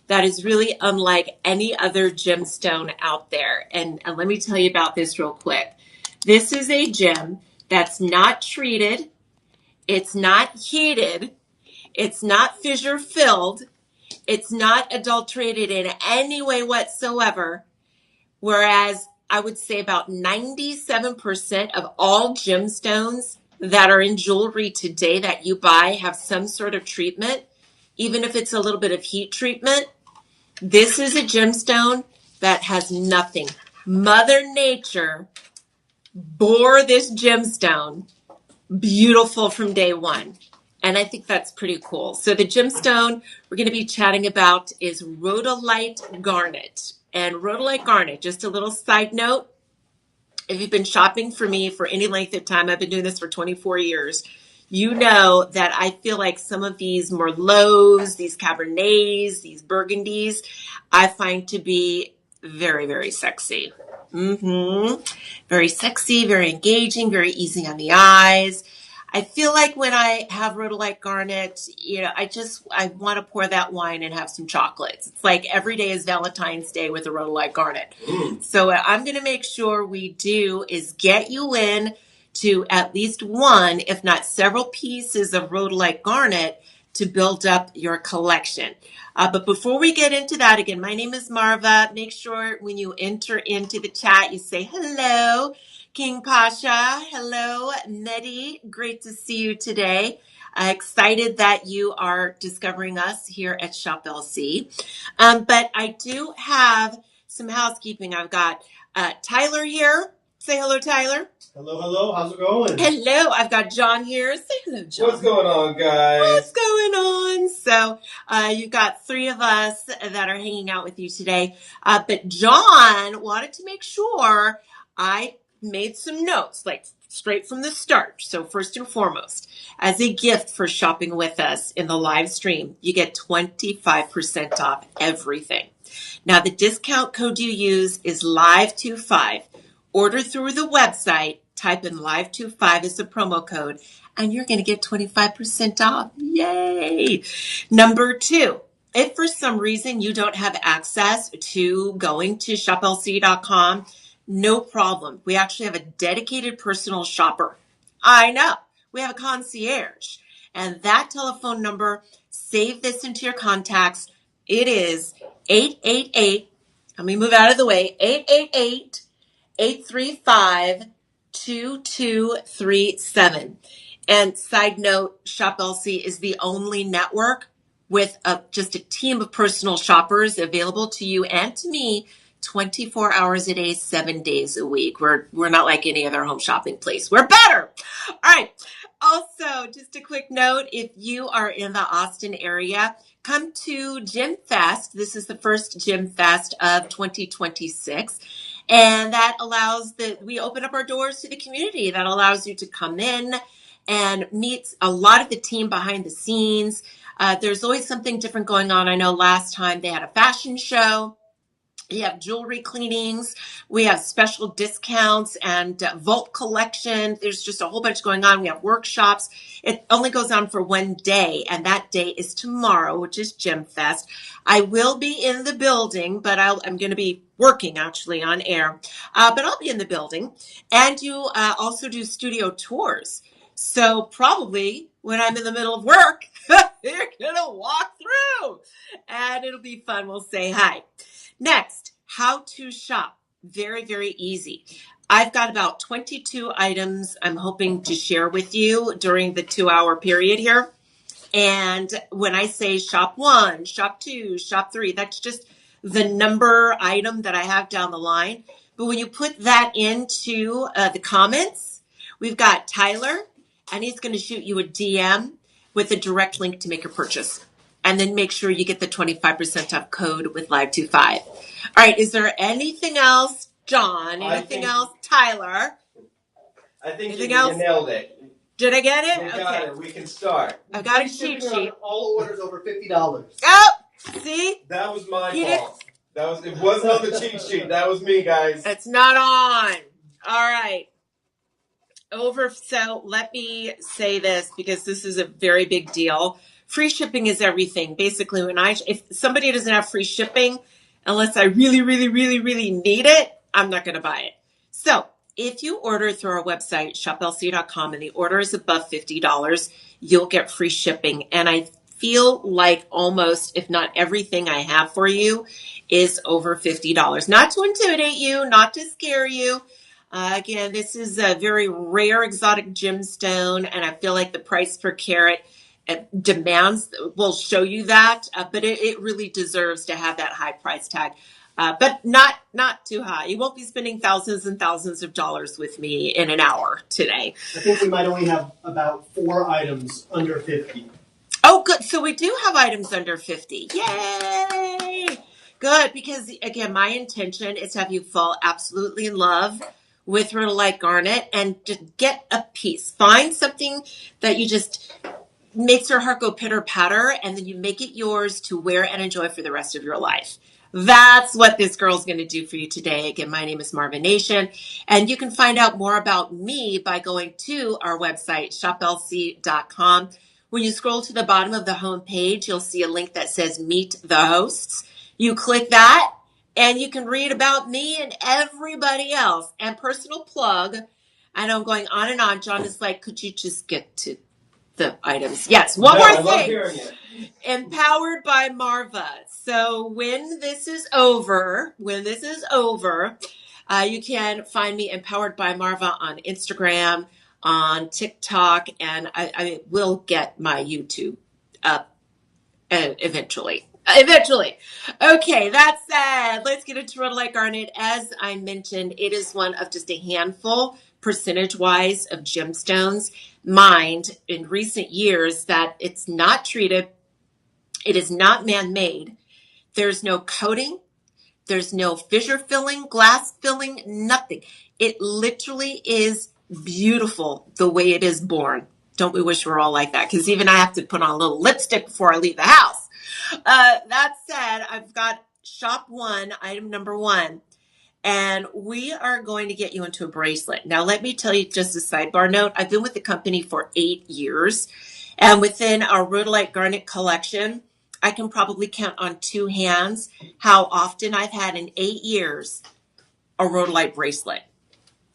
that is really unlike any other gemstone out there. And let me tell you about this real quick. This is a gem that's not treated, it's not heated, it's not fissure filled, it's not adulterated in any way whatsoever. Whereas I would say about 97% of all gemstones that are in jewelry today that you buy have some sort of treatment, even if it's a little bit of heat treatment. This is a gemstone that has nothing. Mother Nature bore this gemstone beautiful from day one. And I think that's pretty cool. So the gemstone we're going to be chatting about is Rhodolite Garnet. And Rhodolite Garnet, just a little side note, if you've been shopping for me for any length of time, I've been doing this for 24 years, you know that I feel like some of these Merlots, these Cabernets, these Burgundies, I find to be very, very sexy. Very sexy, very engaging, very easy on the eyes. I feel like when I have Rhodolite Garnet, I want to pour that wine and have some chocolates. It's like every day is Valentine's Day with a Rhodolite Garnet. So what I'm going to make sure we do is get you in to at least one, if not several pieces of Rhodolite Garnet to build up your collection. But before we get into that, again, my name is Marva. Make sure when you enter into the chat, you say hello, King Pasha. Hello, Nettie. Great to see you today. Excited that you are discovering us here at Shop LC. But I do have some housekeeping. I've got Tyler here. Say hello, Tyler. Hello, hello. How's it going? Hello. I've got John here. Say hello, John. What's going on, guys? What's going on? So you've got three of us that are hanging out with you today. But John wanted to make sure I made some notes, like straight from the start. So first and foremost, as a gift for shopping with us in the live stream, you get 25% off everything. Now, the discount code you use is LIVE25. Order through the website, type in LIVE25 as the promo code, and you're going to get 25% off. Yay! Number two, if for some reason you don't have access to going to shoplc.com, no problem. We actually have a dedicated personal shopper. I know. We have a concierge. And that telephone number, save this into your contacts. It is 888, let me move out of the way, 888-835-2237. And side note, Shop LC is the only network with just a team of personal shoppers available to you and to me 24 hours a day, 7 days a week. We're not like any other home shopping place. We're better. All right. Also, just a quick note, if you are in the Austin area, come to Gem Fest. This is the first Gem Fest of 2026. And that allows we open up our doors to the community. That allows you to come in and meet a lot of the team behind the scenes. There's always something different going on. I know last time they had a fashion show. We have jewelry cleanings. We have special discounts and vault collection. There's just a whole bunch going on. We have workshops. It only goes on for one day, and that day is tomorrow, which is Gem Fest. I will be in the building, but I'm going to be working actually on air. But I'll be in the building. And you also do studio tours. So probably when I'm in the middle of work, you're going to walk through. And it'll be fun. We'll say hi. Next, how to shop. Very, very easy. I've got about 22 items I'm hoping to share with you during the 2-hour period here. And when I say shop 1, shop 2, shop 3, that's just the number item that I have down the line. But when you put that into the comments, we've got Tyler, and he's going to shoot you a DM with a direct link to make your purchase. And then make sure you get the 25% off code with Live25. All right. Is there anything else, John? Anything else, Tyler? I think you nailed it. Did I get it? You got it. We can start. I've got a cheat sheet. All orders over $50. Oh, see? That was my fault. It wasn't on the cheat sheet. That was me, guys. It's not on. All right. So let me say this because this is a very big deal free shipping is everything. Basically, if somebody doesn't have free shipping, unless I really, really, really, really need it, I'm not going to buy it. So if you order through our website, shoplc.com, and the order is above $50, you'll get free shipping. And I feel like almost, if not everything I have for you is over $50. Not to intimidate you, not to scare you. Again, this is a very rare exotic gemstone, and I feel like the price per carat demands will show you that, but it really deserves to have that high price tag. But not too high. You won't be spending thousands and thousands of dollars with me in an hour today. I think we might only have about 4 items under 50. Oh, good. So we do have items under 50. Yay! Good, because again, my intention is to have you fall absolutely in love with Rhodolite Garnet and just get a piece. Find something that you just makes your heart go pitter patter, and then you make it yours to wear and enjoy for the rest of your life. That's what this girl's going to do for you today. Again, my name is Marva Nation, and you can find out more about me by going to our website, shoplc.com. When you scroll to the bottom of the home page, you'll see a link that says Meet the Hosts. You click that, and you can read about me and everybody else. And personal plug, I know I'm going on and on. John is like, could you just get to the items? Yes, one more thing. I love hearing it. Empowered by Marva. So when this is over, you can find me Empowered by Marva on Instagram, on TikTok, and I will get my YouTube up eventually. Okay, that said, let's get into Rhodolite Garnet. As I mentioned, it is one of just a handful, percentage-wise, of gemstones mined in recent years that it's not treated. It is not man-made. There's no coating. There's no fissure filling, glass filling, nothing. It literally is beautiful the way it is born. Don't we wish we were all like that? Because even I have to put on a little lipstick before I leave the house. That said, I've got shop 1, item number 1. And we are going to get you into a bracelet. Now, let me tell you just a sidebar note. I've been with the company for 8 years. And within our Rhodolite Garnet collection, I can probably count on 2 hands how often I've had in 8 years a Rhodolite bracelet.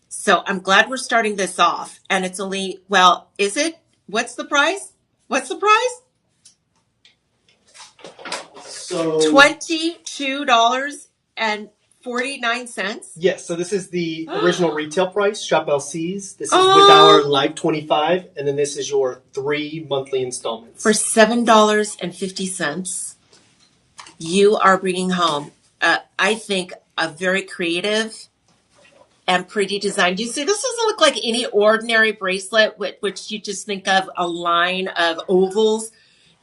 So I'm glad we're starting this off. And it's only, well, is it? What's the price? So $22.49. yes, so this is the original retail price, Shop LC's. This is with our Live 25, and then this is your 3 monthly installments. For $7.50, you are bringing home, I think, a very creative and pretty design. You see, this doesn't look like any ordinary bracelet, which you just think of a line of ovals.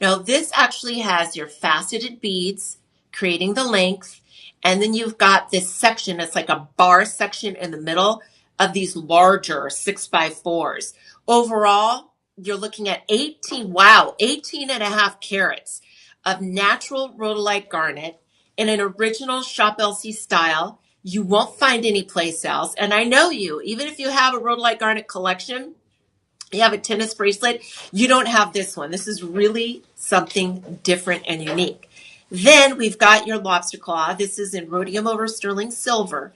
No, this actually has your faceted beads, creating the length. And then you've got this section, it's like a bar section in the middle of these larger 6x4s. Overall, you're looking at 18 and a half carats of natural Rhodolite Garnet in an original Shop LC style. You won't find any place else. And I know you, even if you have a Rhodolite Garnet collection, you have a tennis bracelet, you don't have this one. This is really something different and unique. Then we've got your lobster claw. This is in rhodium over sterling silver.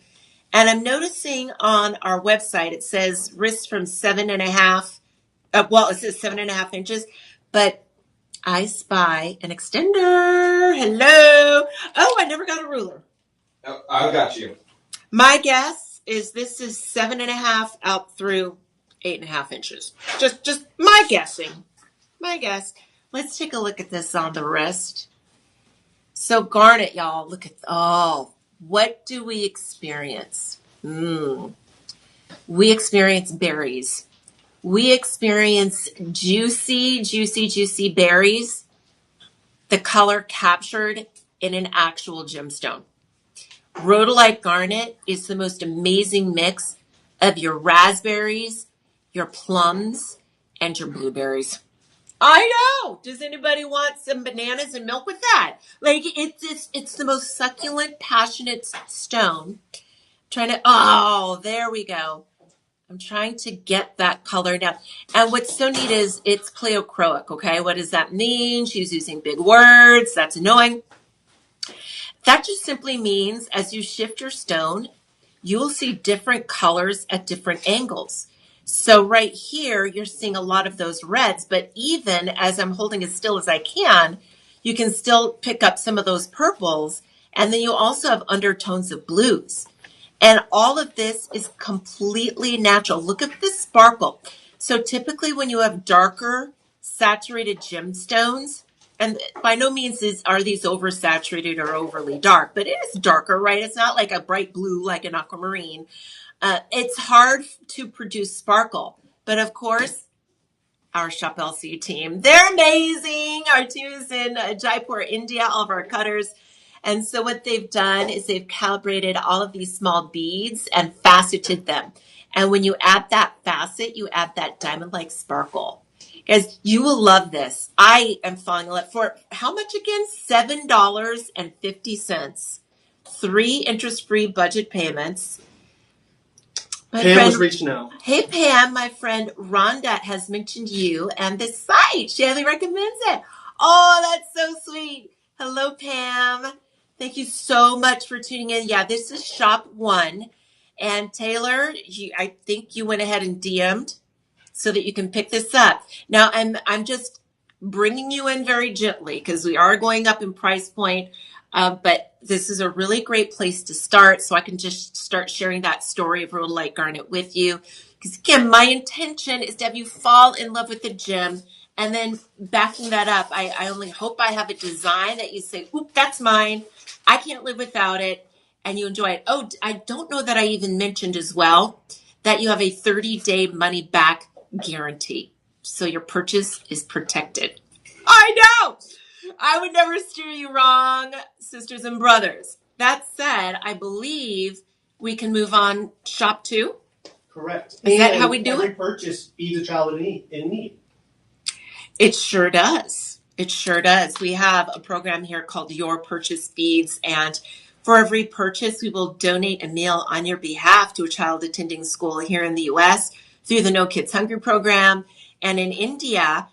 And I'm noticing on our website, it says wrist from 7.5. It says 7.5 inches, but I spy an extender. Hello. Oh, I never got a ruler. Oh, I got you. My guess is this is 7.5 out through 8.5 inches. Just my guessing. My guess. Let's take a look at this on the wrist. So Garnet, y'all, look at, what do we experience? We experience berries. We experience juicy berries. The color captured in an actual gemstone. Rhodolite Garnet is the most amazing mix of your raspberries, your plums, and your blueberries. I know. Does anybody want some bananas and milk with that? Like it's the most succulent, passionate stone. There we go. I'm trying to get that color down. And what's so neat is it's pleochroic, okay? What does that mean? She's using big words. That's annoying. That just simply means as you shift your stone, you will see different colors at different angles. So right here, you're seeing a lot of those reds, but even as I'm holding as still as I can, you can still pick up some of those purples. And then you also have undertones of blues. And all of this is completely natural. Look at the sparkle. So typically when you have darker saturated gemstones, and by no means are these oversaturated or overly dark, but it is darker, right? It's not like a bright blue like an aquamarine. It's hard to produce sparkle. But of course, our Shop LC team, they're amazing. Our team is in Jaipur, India, all of our cutters. And so what they've done is they've calibrated all of these small beads and faceted them. And when you add that facet, you add that diamond-like sparkle. Guys, you will love this. I am falling in love for how much again? $7.50. 3 interest-free budget payments. Pam was reaching out. Hey, Pam, my friend Rhonda has mentioned you and this site. She highly recommends it. Oh, that's so sweet. Hello, Pam. Thank you so much for tuning in. Yeah, this is Shop 1. And Taylor, I think you went ahead and DM'd so that you can pick this up. Now, I'm just bringing you in very gently because we are going up in price point. But this is a really great place to start, so I can just start sharing that story of Rhodolite Garnet with you. Because again, my intention is to have you fall in love with the gem, and then backing that up, I only hope I have a design that you say, oop, that's mine. I can't live without it, and you enjoy it. Oh, I don't know that I even mentioned as well that you have a 30-day money-back guarantee. So your purchase is protected. I know! I would never steer you wrong, sisters and brothers. That said, I believe we can move on Shop 2. Correct. Is that how we do every it? purchase feeds a child in need. It sure does. It sure does. We have a program here called Your Purchase Feeds, and for every purchase, we will donate a meal on your behalf to a child attending school here in the U.S. through the No Kids Hungry program, and in India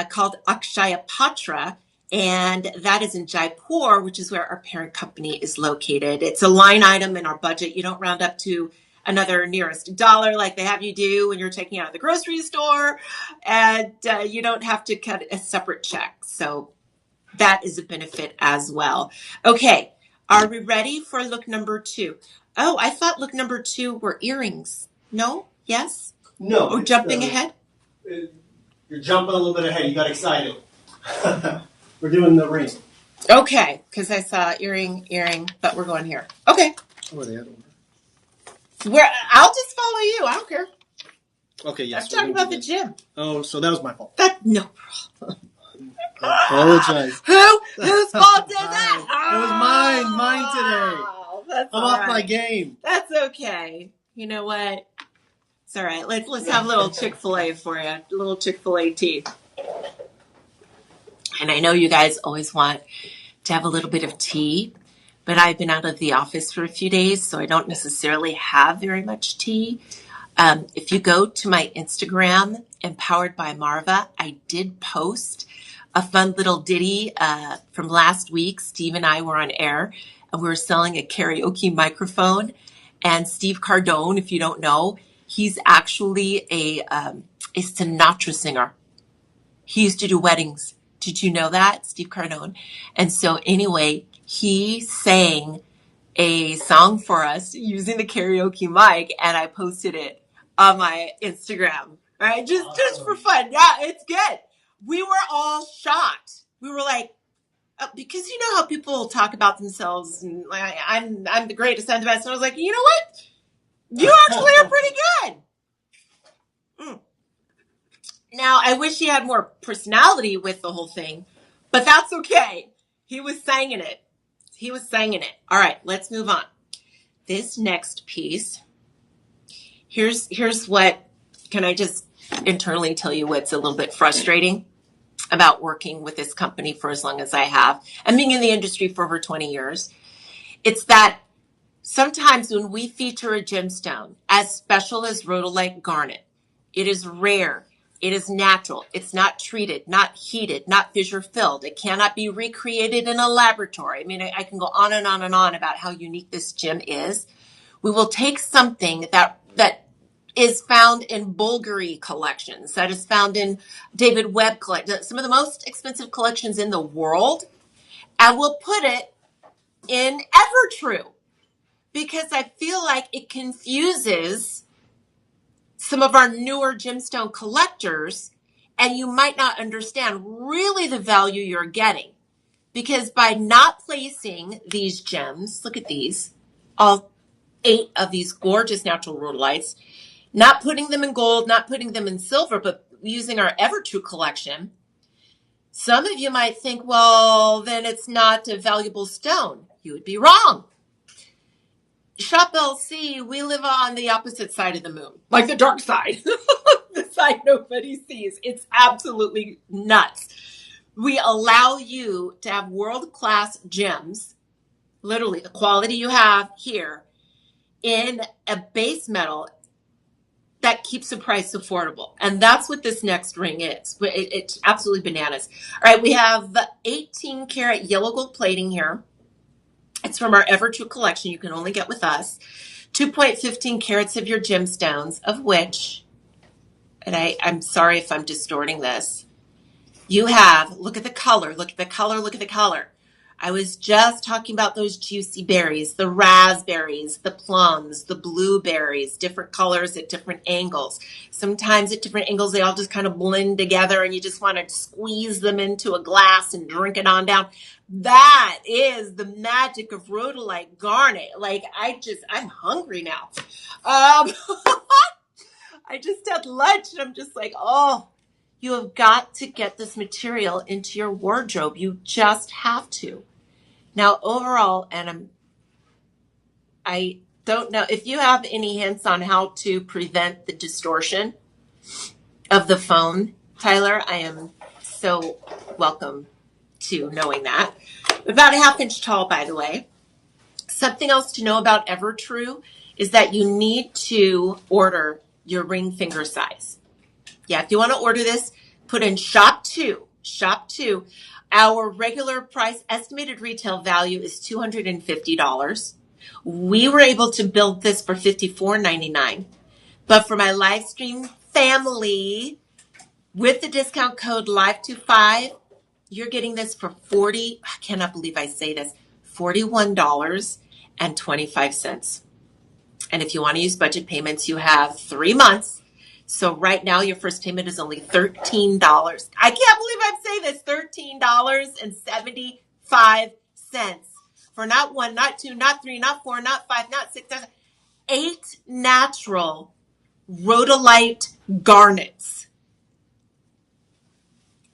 called Akshaya Patra. And that is in Jaipur, which is where our parent company is located. It's a line item in our budget. You don't round up to another nearest dollar like they have you do when you're taking out the grocery store. And you don't have to cut a separate check. So that is a benefit as well. Okay, are we ready for look number 2? Oh, I thought look number 2 were earrings. No? Yes? No. Or jumping ahead? You're jumping a little bit ahead. You got excited. We're doing the ring. Okay, because I saw earring, but we're going here. Okay. Or the other one. I'll just follow you. I don't care. Okay, yes. I'm talking about the gym. Oh, so that was my fault. No problem. I apologize. Whose fault is that? It was mine today. That's I'm off my game. That's okay. You know what? It's all right. Let's have a little Chick-fil-A for you. A little Chick-fil-A tea. And I know you guys always want to have a little bit of tea, but I've been out of the office for a few days, so I don't necessarily have very much tea. If you go to my Instagram, Empowered by Marva, I did post a fun little ditty from last week. Steve and I were on air, and we were selling a karaoke microphone. And Steve Cardone, if you don't know, he's actually a Sinatra singer. He used to do weddings. Did you know that? Steve Cardone. And so anyway, he sang a song for us using the karaoke mic, and I posted it on my Instagram. Right? Just for fun. Yeah, it's good. We were all shocked. We were like, because you know how people talk about themselves and like, I'm the greatest, I'm the best. And I was like, you know what? You actually are pretty good. Now, I wish he had more personality with the whole thing, but that's okay. He was singing it. All right, let's move on. This next piece, here's what, can I just internally tell you what's a little bit frustrating about working with this company for as long as I have and being in the industry for over 20 years? It's that Sometimes when we feature a gemstone as special as Rhodolite Garnet, it is rare, it is natural, it's not treated, not heated, not fissure filled. It cannot be recreated in a laboratory. I mean, I can go on and on and on about how unique this gem is. We will take something that is found in Bulgari collections, that is found in David Webb collections, some of the most expensive collections in the world, and we'll put it in Evertrue. Because I feel like it confuses some of our newer gemstone collectors, and you might not understand really the value you're getting. Because by not placing these gems, look at these, all 8 of these gorgeous natural rhodolites, not putting them in gold, not putting them in silver, but using our Evertrue collection, some of you might think, well, then it's not a valuable stone. You would be wrong. Shop LC, we live on the opposite side of the moon, like the dark side, the side nobody sees. It's absolutely nuts. We allow you to have world-class gems, literally the quality you have here, in a base metal that keeps the price affordable. And that's what this next ring is. It's absolutely bananas. All right, we have the 18 karat yellow gold plating here. It's from our Evertrue collection you can only get with us. 2.15 carats of your gemstones, of which, and I'm sorry if I'm distorting this, you have, look at the color, look at the color, look at the color. I was just talking about those juicy berries, the raspberries, the plums, the blueberries, different colors at different angles. Sometimes at different angles, they all just kind of blend together and you just want to squeeze them into a glass and drink it on down. That is the magic of Rhodolite Garnet. Like, I'm hungry now. I just had lunch and I'm just like, oh, you have got to get this material into your wardrobe. You just have to. Now, overall, and I don't know if you have any hints on how to prevent the distortion of the phone, Tyler, I am so welcome to knowing that. About a ½ inch tall, by the way. Something else to know about Evertrue is that you need to order your ring finger size. Yeah, if you want to order this, put in shop 2. Shop 2. Our regular price estimated retail value is $250. We were able to build this for $54.99. But for my live stream family, with the discount code LIVE25, you're getting this for I cannot believe I say this, $41.25. And if you want to use budget payments, you have 3 months. So right now, your first payment is only $13. I can't believe I'm saying this, $13.75 for not 1, not 2, not 3, not 4, not 5, not 6, 7, 8 natural rhodolite garnets.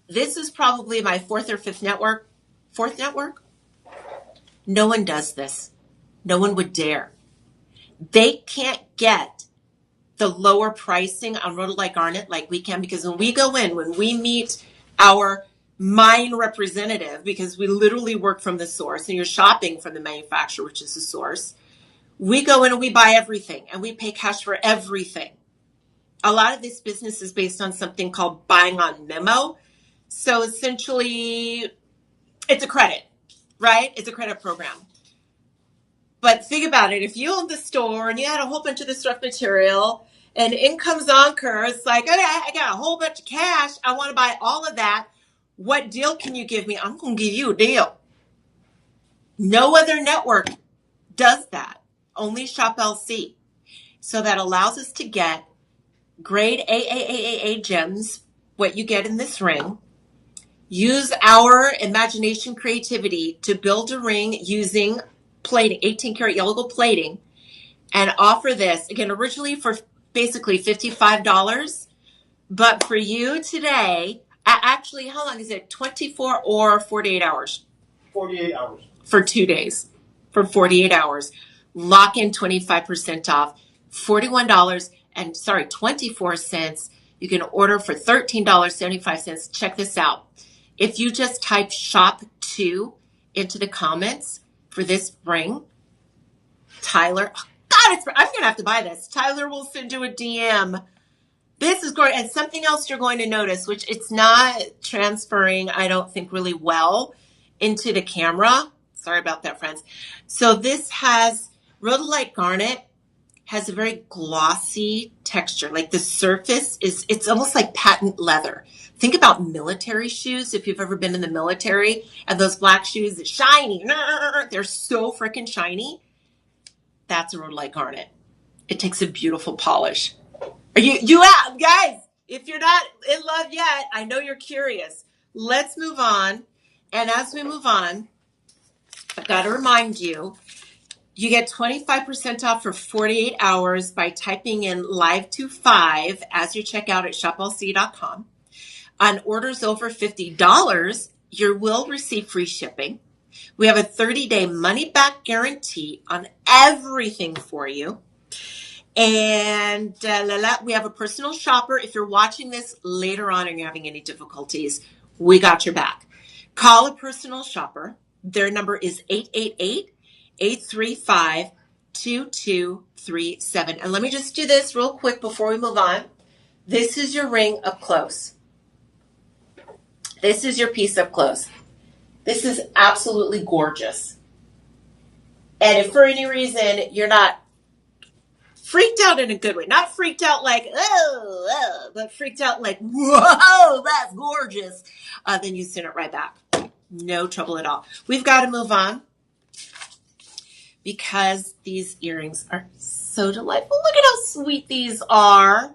This is probably my 4th or 5th network. 4th network? No one does this. No one would dare. They can't get the lower pricing on Rhodolite Garnet like we can, because when we go in, when we meet our mine representative, because we literally work from the source and you're shopping from the manufacturer, which is the source, we go in and we buy everything and we pay cash for everything. A lot of this business is based on something called buying on memo. So essentially, it's a credit, right? It's a credit program. But think about it. If you owned the store and you had a whole bunch of this stuff material and in comes Ankur, it's like, okay, I got a whole bunch of cash. I want to buy all of that. What deal can you give me? I'm going to give you a deal. No other network does that. Only Shop LC. So that allows us to get grade AAAA gems, what you get in this ring. Use our imagination, creativity to build a ring using plating, 18 karat yellow gold plating, and offer this again originally for basically $55, but for you today, actually, how long is it? 24 or 48 hours? 48 hours. For 2 days, for 48 hours, lock in 25% off, $24. You can order for $13.75. Check this out. If you just type shop 2 into the comments for this ring, Tyler. Oh, God, I'm going to have to buy this. Tyler will send you a DM. This is great. And something else you're going to notice, which it's not transferring, I don't think, really well into the camera. Sorry about that, friends. So this has Rhodolite Garnet, has a very glossy texture. Like the surface it's almost like patent leather. Think about military shoes. If you've ever been in the military and those black shoes, it's shiny. They're so freaking shiny. That's a Rhodolite Garnet. It takes a beautiful polish. Are you out, guys? If you're not in love yet, I know you're curious. Let's move on. And as we move on, I've got to remind you, you get 25% off for 48 hours by typing in live25 as you check out at shoplc.com. On orders over $50, you will receive free shipping. We have a 30-day money-back guarantee on everything for you. And we have a personal shopper. If you're watching this later on and you're having any difficulties, we got your back. Call a personal shopper. Their number is 888-835-2237. And let me just do this real quick before we move on. This is your ring up close. This is your piece up close. This is absolutely gorgeous. And if for any reason you're not freaked out in a good way, not freaked out like, but freaked out like, whoa, that's gorgeous, then you send it right back. No trouble at all. We've got to move on because these earrings are so delightful. Look at how sweet these are.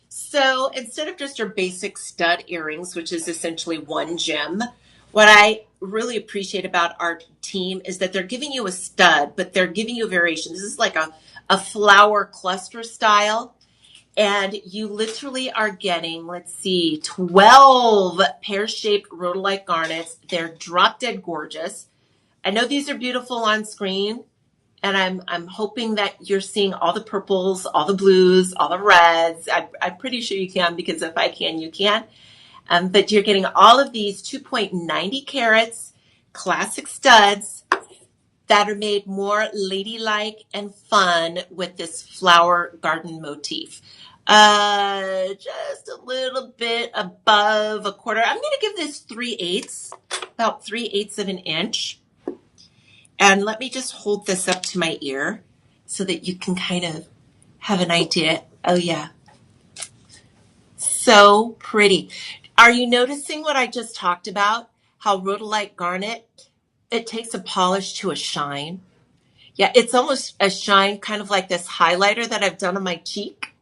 So instead of just your basic stud earrings, which is essentially one gem, what I really appreciate about our team is that they're giving you a stud, but they're giving you a variation. This is like a flower cluster style. And you literally are getting, 12 pear-shaped Rhodolite garnets. They're drop dead gorgeous. I know these are beautiful on screen, and I'm hoping that you're seeing all the purples, all the blues, all the reds. I'm pretty sure you can, because if I can, you can. But you're getting all of these 2.90 carats, classic studs that are made more ladylike and fun with this flower garden motif. Just a little bit above a quarter. I'm going to give this 3/8, about 3/8 of an inch. And let me just hold this up to my ear so that you can kind of have an idea. Oh, yeah. So pretty. Are you noticing what I just talked about? How Rhodolite Garnet, it takes a polish to a shine. Yeah, it's almost a shine, kind of like this highlighter that I've done on my cheek.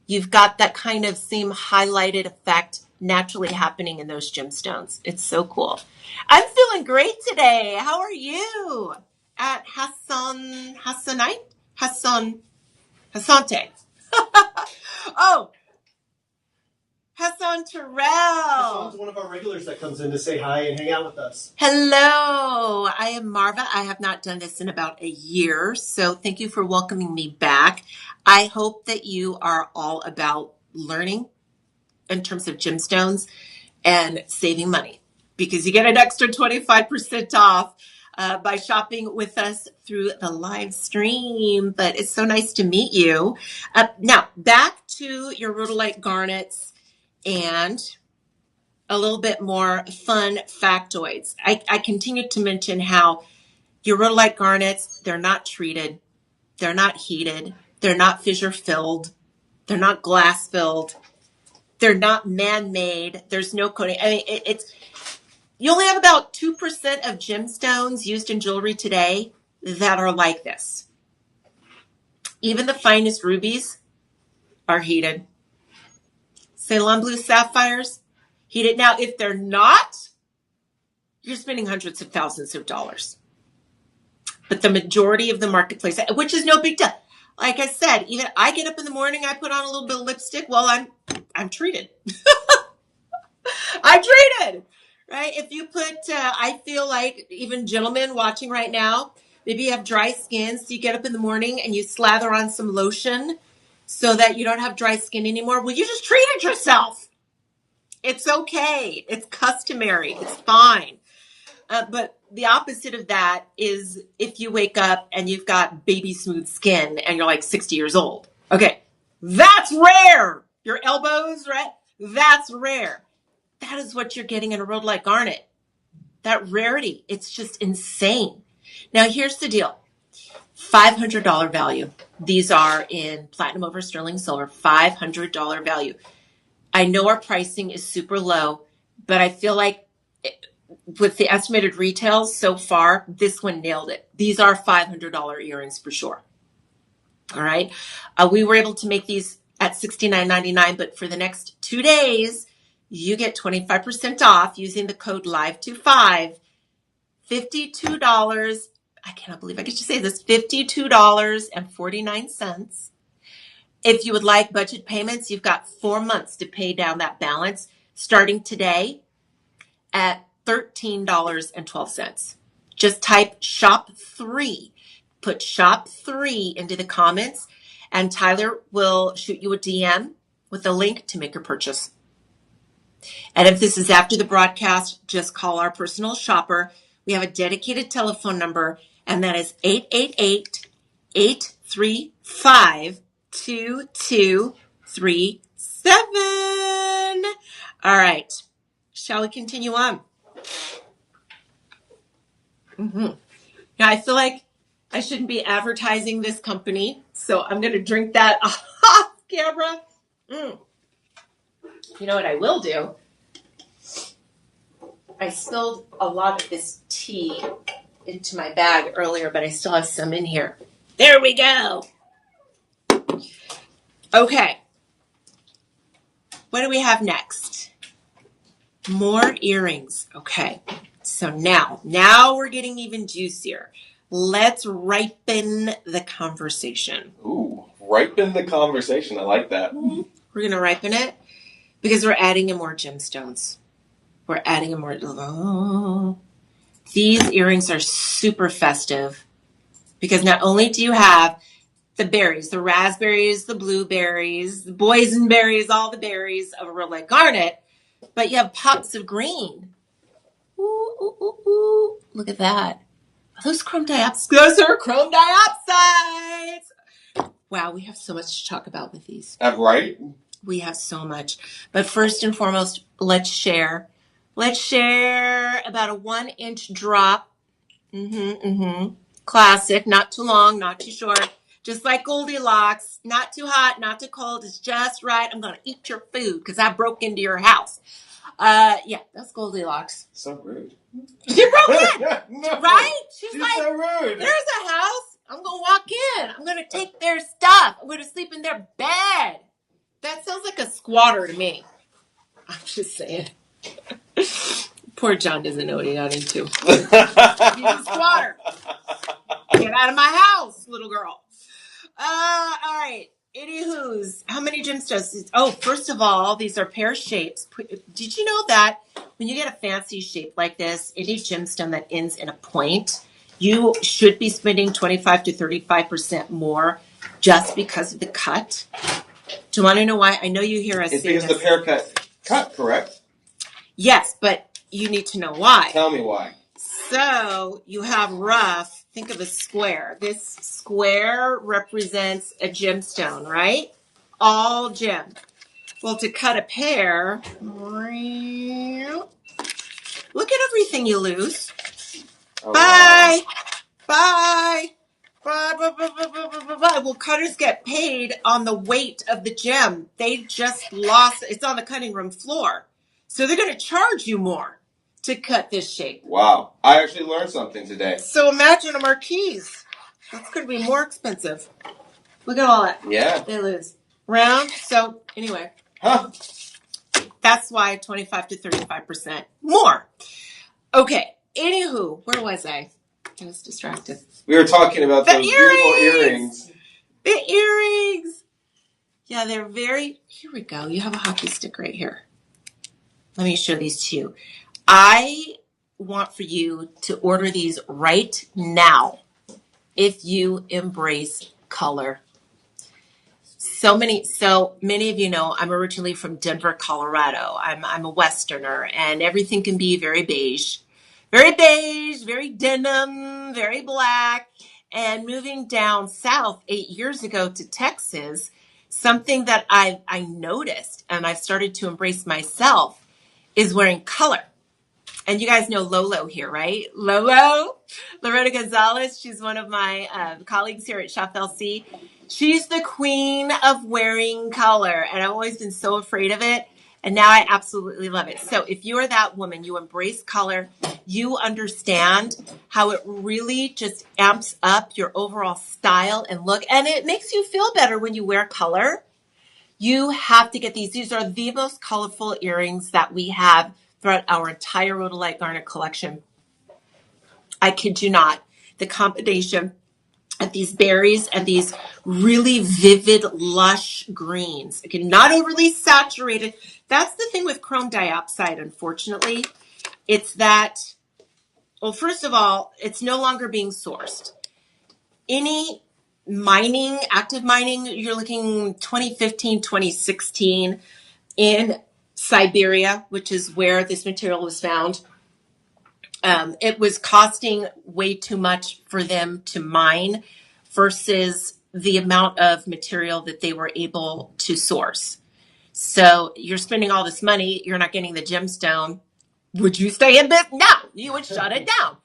You've got that kind of same highlighted effect naturally happening in those gemstones. It's so cool. I'm feeling great today. How are you? At Hassante? Oh, Hassan Terrell. Hassan's one of our regulars that comes in to say hi and hang out with us. Hello, I am Marva. I have not done this in about a year, so thank you for welcoming me back. I hope that you are all about learning in terms of gemstones and saving money, because you get an extra 25% off by shopping with us through the live stream. But it's so nice to meet you. Now, back to your Rhodolite garnets and a little bit more fun factoids. I continue to mention how your Rhodolite garnets, they're not treated, they're not heated, they're not fissure filled, they're not glass filled, they're not man-made, there's no coating. I mean, you only have about 2% of gemstones used in jewelry today that are like this. Even the finest rubies are heated. Ceylon blue sapphires, heated. Now, if they're not, you're spending hundreds of thousands of dollars. But the majority of the marketplace, which is no big deal. Like I said, even I get up in the morning, I put on a little bit of lipstick. Well, I'm treated. I'm treated, right? If you put, I feel like even gentlemen watching right now, maybe you have dry skin, so you get up in the morning and you slather on some lotion so that you don't have dry skin anymore. Well, you just treated yourself. It's okay. It's customary. It's fine. But the opposite of that is if you wake up and you've got baby smooth skin and you're like 60 years old. Okay, that's rare. Your elbows, right? That's rare. That is what you're getting in a Rhodolite Garnet. That rarity, it's just insane. Now, here's the deal. $500 value. These are in platinum over sterling silver, $500 value. I know our pricing is super low, but I feel like with the estimated retails so far, this one nailed it. These are $500 earrings for sure. All right. We were able to make these at $69.99, but for the next 2 days, you get 25% off using the code LIVE25, $52. I cannot believe I get to say this, $52.49. If you would like budget payments, you've got 4 months to pay down that balance starting today at $13.12. Just type shop 3. Put shop 3 into the comments and Tyler will shoot you a DM with a link to make your purchase. And if this is after the broadcast, just call our personal shopper. We have a dedicated telephone number, and that is 888-835-2237. All right. Shall we continue on? Now, I feel like I shouldn't be advertising this company, so I'm going to drink that off camera. You know what I will do? I spilled a lot of this tea into my bag earlier, but I still have some in here. There we go. Okay. What do we have next? More earrings. Okay. So now we're getting even juicier. Let's ripen the conversation. Ooh, ripen the conversation. I like that. We're going to ripen it because we're adding in more gemstones. We're adding in more. Oh. These earrings are super festive because not only do you have the berries, the raspberries, the blueberries, the boysenberries, all the berries of a Rhodolite Garnet, but you have pops of green. Ooh, ooh, ooh, ooh. Look at that. Are those chrome dioxide? Those are chrome dioxides. Wow, we have so much to talk about with these. Right? We have so much. But first and foremost, let's share. Let's share about a 1-inch drop. Classic. Not too long, not too short. Just like Goldilocks. Not too hot, not too cold. It's just right. I'm going to eat your food because I broke into your house. Yeah, that's Goldilocks. So rude. You broke in, No, right? She's like, so rude. there's a house. I'm going to walk in. I'm going to take their stuff. I'm going to sleep in their bed. That sounds like a squatter to me. I'm just saying. Poor John doesn't know what he got into. He's a squatter. Get out of my house, little girl. All right. Anywho's, how many gemstones? Oh, first of all, these are pear shapes. Did you know that when you get a fancy shape like this, any gemstone that ends in a point, you should be spending 25 to 35% more just because of the cut? Do you want to know why? I know you hear us say It's because this. the pear cut, correct? Yes, but you need to know why. Tell me why. So you have rough. Think of a square. This square represents a gemstone, right? All gem. Well, to cut a pear, look at everything you lose. Oh, Bye. Bye. Bye, bye, bye, bye, bye, bye, bye. Well, cutters get paid on the weight of the gem. They just lost. It's on the cutting room floor. So they're going to charge you more to cut this shape. Wow. I actually learned something today. So imagine a marquise. That's going to be more expensive. Look at all that. Yeah. They lose. Round. So anyway. Huh. That's why 25 to 35% more. Okay. Anywho, where was I? I was distracted. We were talking about those beautiful earrings. The earrings. Yeah, they're very... Here we go. You have a hockey stick right here. Let me show these to you. I want for you to order these right now if you embrace color. So many of you know I'm originally from Denver, Colorado. I'm a Westerner, and everything can be very beige, very beige, very denim, very black. And moving down south 8 years ago to Texas, something that I noticed and I've started to embrace myself is wearing color. And you guys know Lolo here, right? Lolo, Loretta Gonzalez. She's one of my colleagues here at Shop LC. She's the queen of wearing color, and I've always been so afraid of it. And now I absolutely love it. So if you are that woman, you embrace color, you understand how it really just amps up your overall style and look. And it makes you feel better when you wear color. You have to get these. These are the most colorful earrings that we have throughout our entire Rhodolite Garnet collection. I kid you not. The combination of these berries and these really vivid, lush greens. Again, not overly saturated. That's the thing with chrome dioxide, unfortunately. It's that, well, first of all, it's no longer being sourced. Any mining, active mining, you're looking 2015, 2016 in Siberia, which is where this material was found. It was costing way too much for them to mine versus the amount of material that they were able to source. So you're spending all this money, you're not getting the gemstone. Would you stay in business? No, you would shut it down.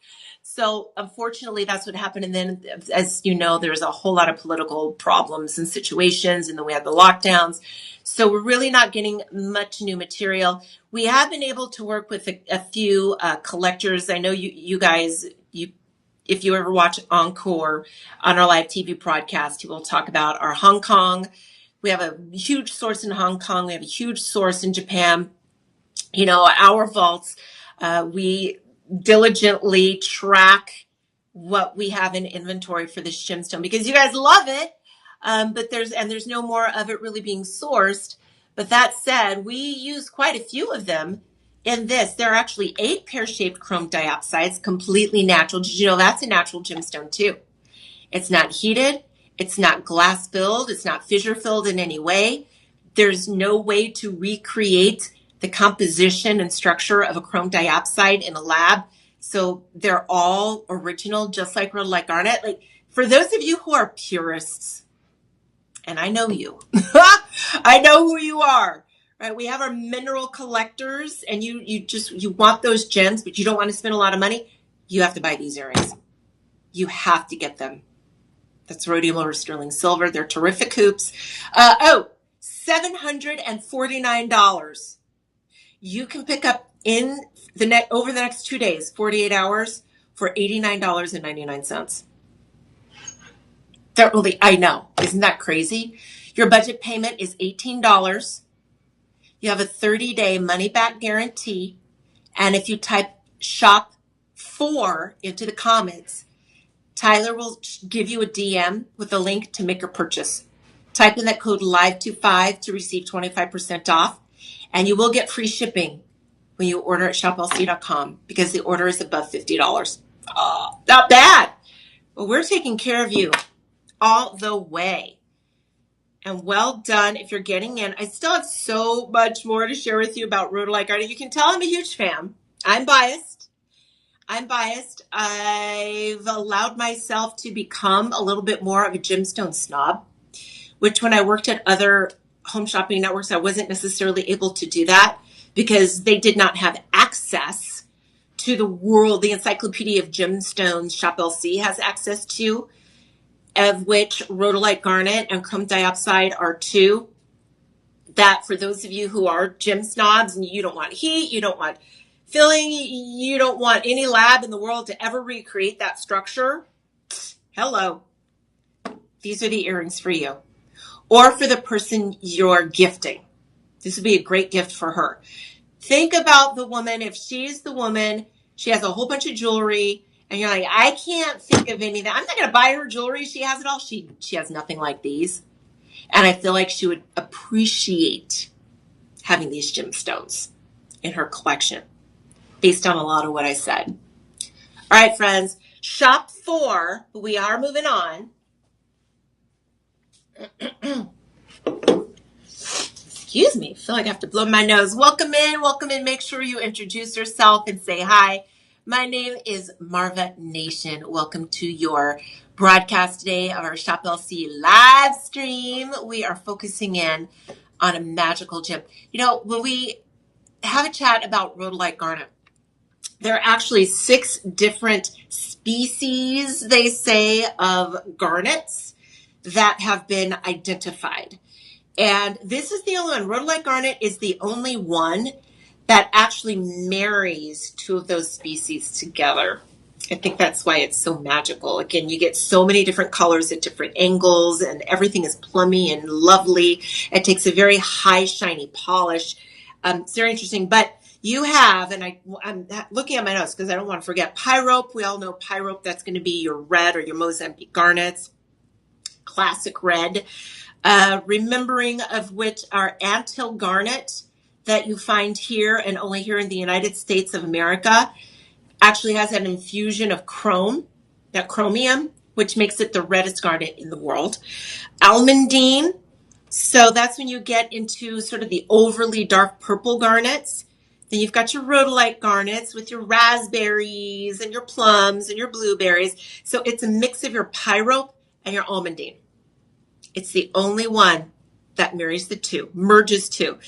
So unfortunately, that's what happened. And then, as you know, there's a whole lot of political problems and situations, and then we had the lockdowns. So we're really not getting much new material. We have been able to work with a few collectors. I know you guys, if you ever watch Encore on our live TV broadcast, we will talk about our Hong Kong. We have a huge source in Hong Kong. We have a huge source in Japan. You know, our vaults, we diligently track what we have in inventory for this gemstone because you guys love it. But there's no more of it really being sourced. But that said, we use quite a few of them in this. There are actually 8 pear-shaped chrome diopsides, completely natural. Did you know that's a natural gemstone too? It's not heated. It's not glass filled. It's not fissure filled in any way. There's no way to recreate the composition and structure of a chrome diopside in a lab. So they're all original, just like Rhodolite Garnet. Like, for those of you who are purists, and I know you, I know who you are, right? We have our mineral collectors, and you want those gems, but you don't want to spend a lot of money. You have to buy these earrings. You have to get them. That's rhodium over sterling silver. They're terrific hoops. $749. You can pick up over the next 2 days, 48 hours, for $89.99. That really, I know, isn't that crazy? Your budget payment is $18. You have a 30-day money-back guarantee, and if you type shop 4 into the comments, Tyler will give you a DM with a link to make your purchase. Type in that code LIVE25 to receive 25% off. And you will get free shipping when you order at shoplc.com because the order is above $50. Oh, not bad. Well, we're taking care of you all the way. And well done if you're getting in. I still have so much more to share with you about Rhodolite Garnet. You can tell I'm a huge fan. I'm biased. I've allowed myself to become a little bit more of a gemstone snob, which when I worked at other home shopping networks, I wasn't necessarily able to do that because they did not have access to the world. The Encyclopedia of Gemstones Shop LC has access to, of which Rhodolite Garnet and chrome diopside are 2. That for those of you who are gem snobs and you don't want heat, you don't want filling, you don't want any lab in the world to ever recreate that structure, hello. These are the earrings for you. Or for the person you're gifting. This would be a great gift for her. Think about the woman, if she's the woman, she has a whole bunch of jewelry, and you're like, I can't think of anything. I'm not going to buy her jewelry. She has it all. She has nothing like these. And I feel like she would appreciate having these gemstones in her collection based on a lot of what I said. All right, friends. Shop 4, but we are moving on. Excuse me, I feel like I have to blow my nose. Welcome in. Make sure you introduce yourself and say hi. My name is Marva Nation. Welcome to your broadcast today of our Shop LC live stream. We are focusing in on a magical gem. You know, when we have a chat about Rhodolite Garnet, there are actually 6 different species, they say, of garnets that have been identified. And this is the only one. Rhodolite Garnet is the only one that actually marries 2 of those species together. I think that's why it's so magical. Again, you get so many different colors at different angles, and everything is plummy and lovely. It takes a very high, shiny polish. It's very interesting. But you have, and I'm looking at my notes because I don't want to forget, pyrope. We all know pyrope. That's going to be your red or your Mozambique garnets. Classic red. Remembering of which our anthill garnet that you find here and only here in the United States of America actually has an infusion of chrome, that chromium, which makes it the reddest garnet in the world. Almandine, so that's when you get into sort of the overly dark purple garnets. Then you've got your rhodolite garnets with your raspberries and your plums and your blueberries. So it's a mix of your pyrope and your almandine. It's the only one that marries the 2, merges 2.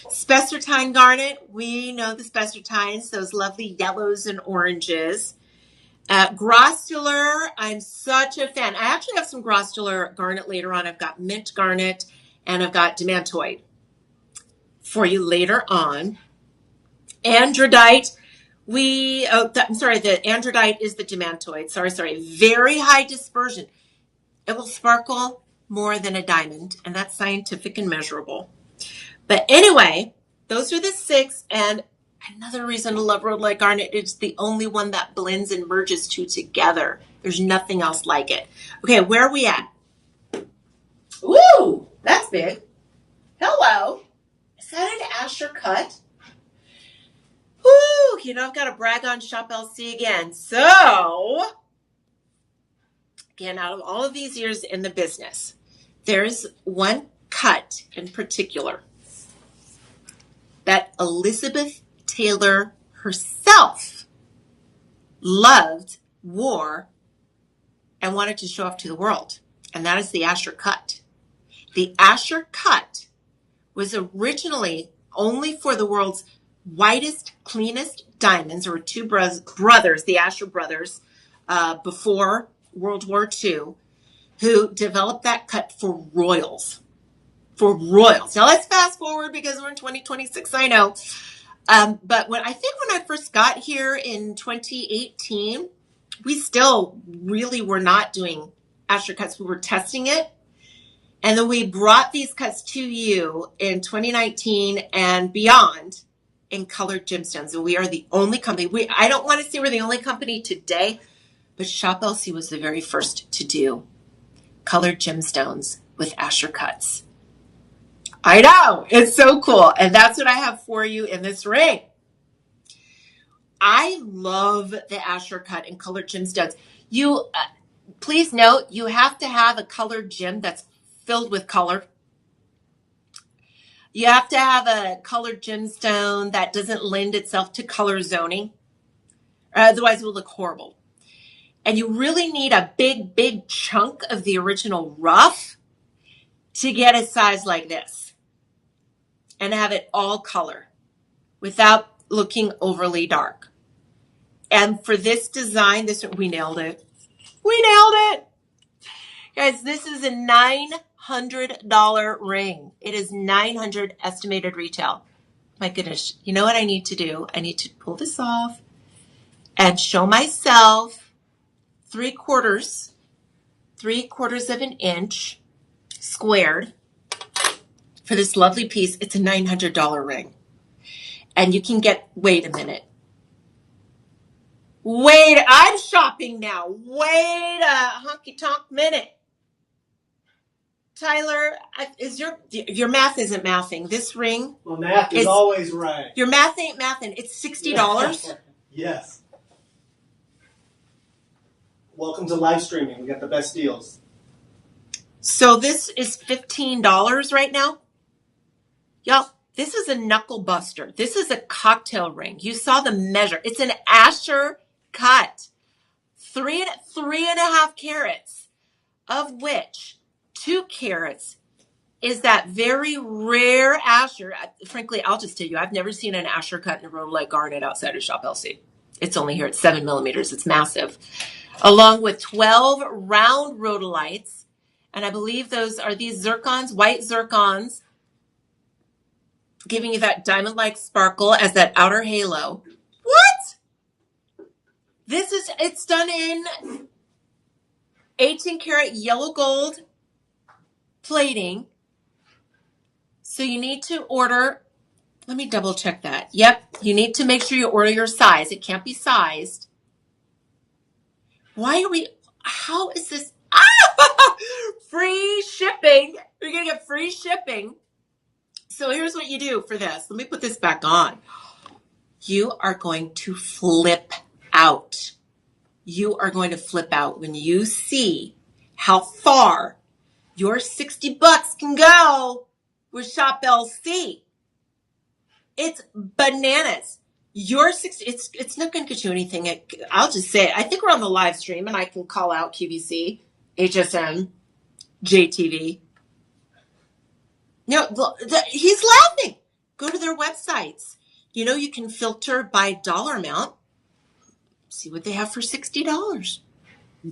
Spessartine garnet, we know the spessartines, those lovely yellows and oranges. Grossular, I'm such a fan. I actually have some grossular garnet later on. I've got mint garnet and I've got demantoid for you later on. Androdite, the androdite is the demantoid. Sorry. Very high dispersion. It will sparkle more than a diamond, and that's scientific and measurable. But anyway, those are the 6, and another reason to love Rhodolite Garnet, it's the only one that blends and merges 2 together. There's nothing else like it. Okay, where are we at? Ooh, that's big. Hello. Is that an Asher cut? Woo, you know, I've got to brag on Shop LC again. So, again, out of all of these years in the business, there's one cut in particular that Elizabeth Taylor herself loved, wore, and wanted to show off to the world. And that is the Asher cut. The Asher cut was originally only for the world's whitest, cleanest diamonds. There were 2 brothers, the Asher brothers, before World War II, who developed that cut for royals. For royals. Now let's fast forward because we're in 2026, I know. But when I first got here in 2018, we still really were not doing Asher cuts. We were testing it. And then we brought these cuts to you in 2019 and beyond in colored gemstones. And we are the only company. I don't want to say we're the only company today, but Shop LC was the very first to do colored gemstones with Asher cuts. I know, it's so cool. And that's what I have for you in this ring. I love the Asher cut and colored gemstones. Please note, you have to have a colored gem that's filled with color. You have to have a colored gemstone that doesn't lend itself to color zoning. Otherwise, it will look horrible. And you really need a big chunk of the original rough to get a size like this and have it all color without looking overly dark. And for this design, we nailed it. We nailed it. Guys, this is a $900 ring. It is $900 estimated retail. My goodness. You know what I need to do? I need to pull this off and show myself 3/4 of an inch squared for this lovely piece. It's a $900 ring. And you can get, wait a minute. Wait, I'm shopping now. Wait a honky tonk minute. Tyler, your math isn't mathing. This ring. Well, math is always right. Your math ain't mathing. It's $60. Yes. Welcome to live streaming. We got the best deals. So this is $15 right now. Y'all, This is a knuckle buster. This is a cocktail ring. You saw the measure. It's an Asher cut. Three and a half carats, of which 2 carats is that very rare Asher. Frankly, I'll just tell you, I've never seen an Asher cut in a Rhodolite Garnet outside of Shop LC. It's only here at 7 millimeters. It's massive. Along with 12 round Rhodolites. And I believe those are these zircons, white zircons, giving you that diamond-like sparkle as that outer halo. What? It's done in 18 karat yellow gold plating. So you need to order, let me double check that. Yep, you need to make sure you order your size. It can't be sized. How is this? Free shipping. You're going to get free shipping. So here's what you do for this. Let me put this back on. You are going to flip out. You are going to flip out when you see how far your $60 can go with Shop LC. It's bananas. Your it's not going to get you anything. I'll just say it. I think we're on the live stream and I can call out QVC, HSN, JTV. No, he's laughing. Go to their websites. You know, you can filter by dollar amount. See what they have for $60.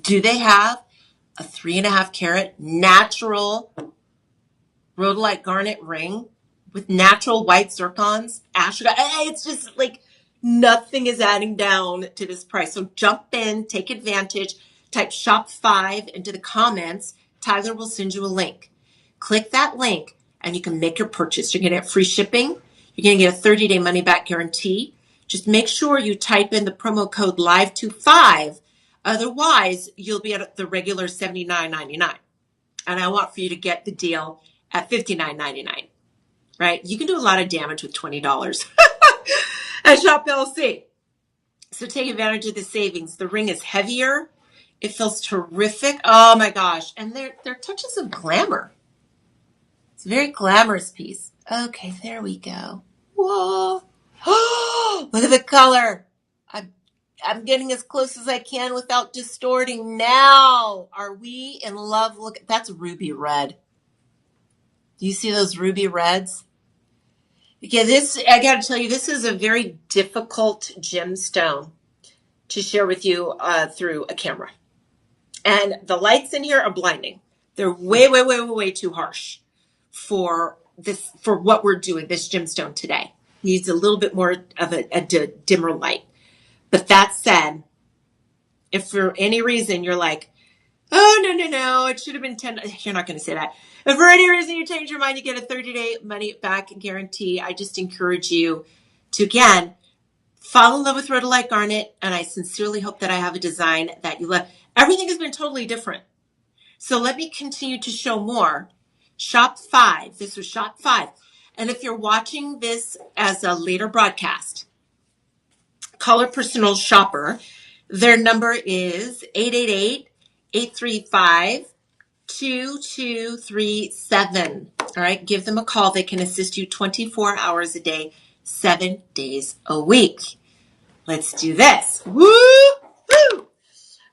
Do they have a 3.5 carat natural Rhodolite Garnet ring with natural white zircons? It's just like nothing is adding down to this price. So jump in, take advantage, type shop 5 into the comments. Tyler will send you a link. Click that link and you can make your purchase. You're going to get free shipping. You're going to get a 30-day money-back guarantee. Just make sure you type in the promo code LIVE25. Otherwise, you'll be at the regular $79.99. And I want for you to get the deal at $59.99. Right? You can do a lot of damage with $20 at Shop LC. So take advantage of the savings. The ring is heavier. It feels terrific. Oh my gosh. And there are touches of glamour. It's a very glamorous piece. Okay, there we go. Whoa. Oh, look at the color. I'm getting as close as I can without distorting now. Are we in love? Look, that's ruby red. Do you see those ruby reds? Yeah, I got to tell you, this is a very difficult gemstone to share with you through a camera. And the lights in here are blinding. They're way, way, way, way too harsh for what we're doing, this gemstone today. Needs a little bit more of a dimmer light. But that said, if for any reason you're like, oh, no, it should have been 10. You're not going to say that. If for any reason you change your mind, you get a 30-day money-back guarantee. I just encourage you to, again, fall in love with Rhodolite Garnet, and I sincerely hope that I have a design that you love. Everything has been totally different. So let me continue to show more. Shop 5. This was Shop 5. And if you're watching this as a later broadcast, call a personal shopper. Their number is 888-835-2237. All right, give them a call. They can assist you 24 hours a day, 7 days a week. Let's do this. Woo! Woo!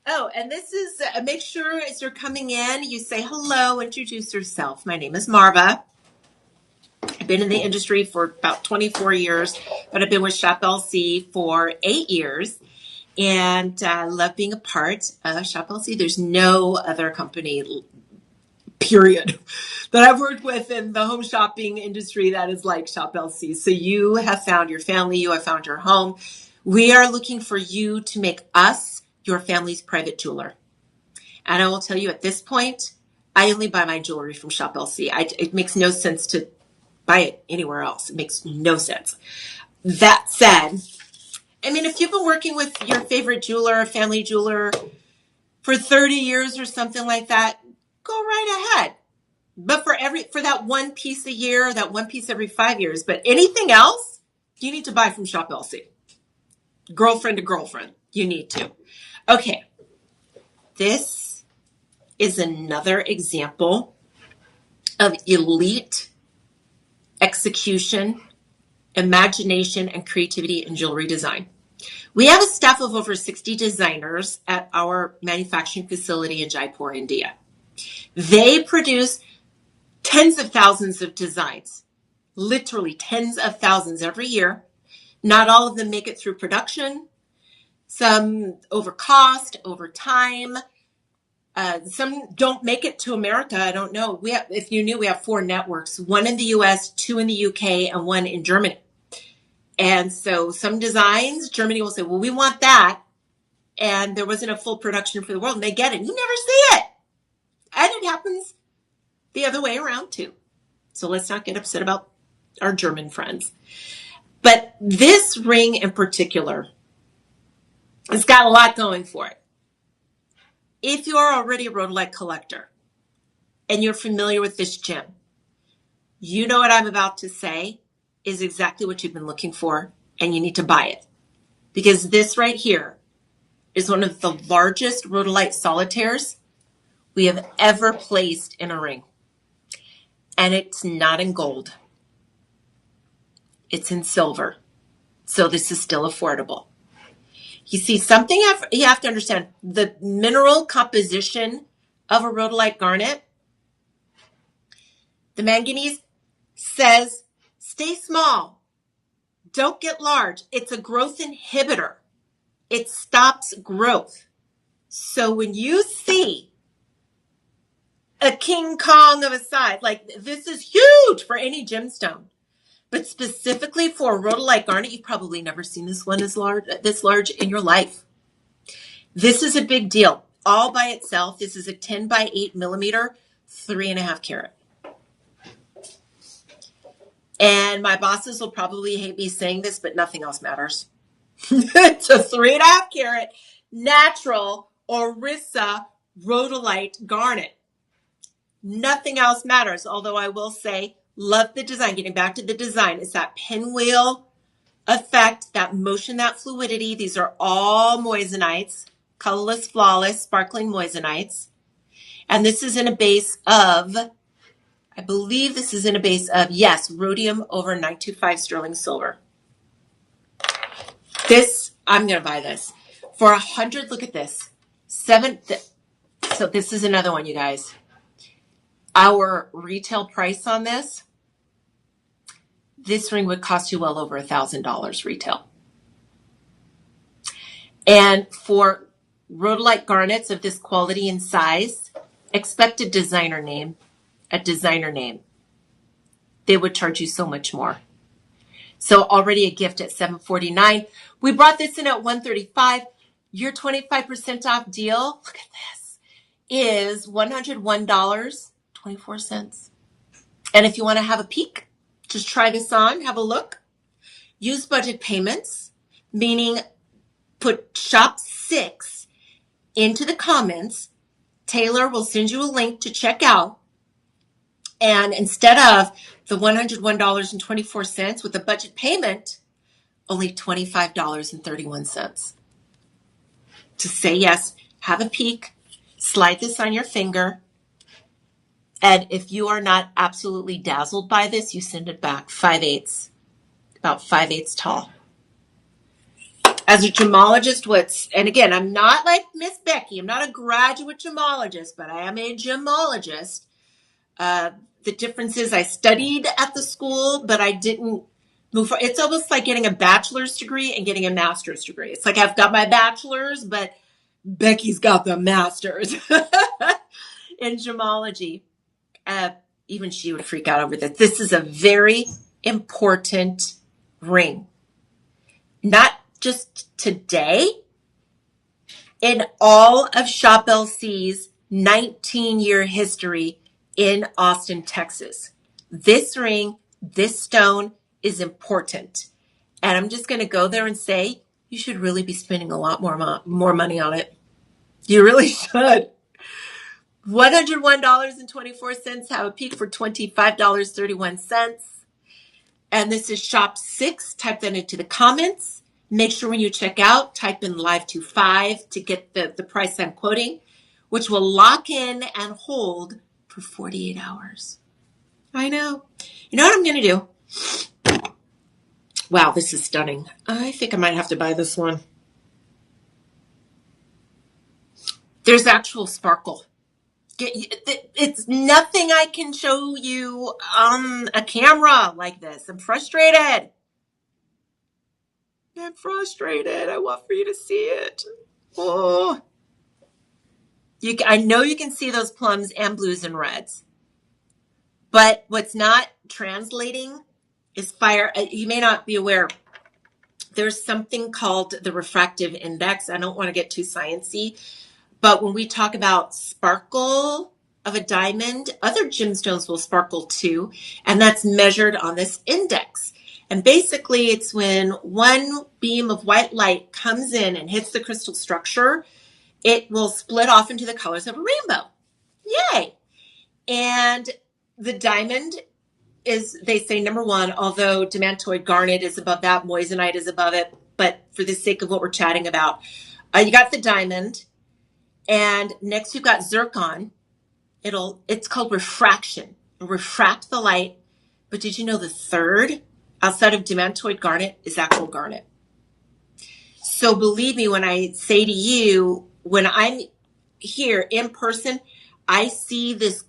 Oh, and this is, make sure as you're coming in, you say hello, introduce yourself. My name is Marva. I've been in the industry for about 24 years, but I've been with Shop LC for 8 years. And I love being a part of Shop LC. There's no other company, period, that I've worked with in the home shopping industry that is like Shop LC. So you have found your family. You have found your home. We are looking for you to make us your family's private jeweler. And I will tell you at this point, I only buy my jewelry from Shop LC. It makes no sense to buy it anywhere else. It makes no sense. That said, I mean, if you've been working with your favorite jeweler, family jeweler, for 30 years or something like that, go right ahead. But for that one piece a year, that one piece every 5 years, but anything else, you need to buy from Shop LC. Girlfriend to girlfriend, you need to. Okay, this is another example of elite execution, imagination, and creativity in jewelry design. We have a staff of over 60 designers at our manufacturing facility in Jaipur, India. They produce tens of thousands of designs, literally tens of thousands every year. Not all of them make it through production. Some over cost, over time. Some don't make it to America. I don't know. If you knew, we have 4 networks, 1 in the US, 2 in the UK, and 1 in Germany. And so some designs, Germany will say, well, we want that. And there wasn't a full production for the world, and they get it. You never see it. And it happens the other way around too. So let's not get upset about our German friends. But this ring in particular, it's got a lot going for it. If you're already a Rhodolite collector and you're familiar with this gem, you know what I'm about to say is exactly what you've been looking for, and you need to buy it. Because this right here is one of the largest Rhodolite solitaires we have ever placed in a ring. And it's not in gold. It's in silver. So this is still affordable. You see, something you have to understand, the mineral composition of a rhodolite garnet, the manganese says, stay small, don't get large. It's a growth inhibitor. It stops growth. So when you see a King Kong of a size, like this is huge for any gemstone, but specifically for a rhodolite garnet, you've probably never seen this one this large in your life. This is a big deal. All by itself, this is a 10 by 8 millimeter, 3.5 carat. And my bosses will probably hate me saying this, but nothing else matters. It's a 3.5 carat natural Orissa rhodolite garnet. Nothing else matters, although I will say, love the design. Getting back to the design, it's that pinwheel effect, that motion, that fluidity. These are all moissanites, colorless, flawless, sparkling moissanites. And this is in a base of, I believe this is in a base of, yes, rhodium over 925 sterling silver. This, I'm going to buy this. For 100, look at this. So this is another one, you guys. Our retail price on this ring would cost you well over $1,000 retail. And for rhodolite garnets of this quality and size, expect a designer name. They would charge you so much more. So already a gift at $749. We brought this in at $135. Your 25% off deal, look at this, is $101.24. And if you want to have a peek, just try this on, have a look. Use budget payments, meaning put shop 6 into the comments. Taylor will send you a link to check out. And instead of the $101.24 with a budget payment, only $25.31. To say yes, have a peek, slide this on your finger. And if you are not absolutely dazzled by this, you send it back 5/8, about 5/8 tall. As a gemologist, and again, I'm not like Miss Becky. I'm not a graduate gemologist, but I am a gemologist. The difference is I studied at the school, but I didn't move forward. It's almost like getting a bachelor's degree and getting a master's degree. It's like I've got my bachelor's, but Becky's got the master's in gemology. Even she would freak out over this. This is a very important ring. Not just today, in all of Shop LC's 19-year history in Austin, Texas. This ring, this stone is important. And I'm just going to go there and say, you should really be spending a lot more money on it. You really should. $101.24, have a peek for $25.31. And this is shop 6. Type that into the comments. Make sure when you check out, type in live25 to get the price I'm quoting, which will lock in and hold for 48 hours. I know. You know what I'm going to do? Wow, this is stunning. I think I might have to buy this one. There's actual sparkle. It's nothing I can show you on a camera like this. I'm frustrated. I want for you to see it. Oh. I know you can see those plums and blues and reds. But what's not translating is fire. You may not be aware. There's something called the refractive index. I don't want to get too sciencey. But when we talk about sparkle of a diamond, other gemstones will sparkle too. And that's measured on this index. And basically, it's when one beam of white light comes in and hits the crystal structure, it will split off into the colors of a rainbow. Yay! And the diamond is, they say, number one, although demantoid garnet is above that, moissanite is above it. But for the sake of what we're chatting about, you got the diamond. And next you've got zircon. It's called refraction. It'll refract the light. But did you know the third, outside of demantoid garnet, is actual garnet? So believe me when I say to you, when I'm here in person, I see this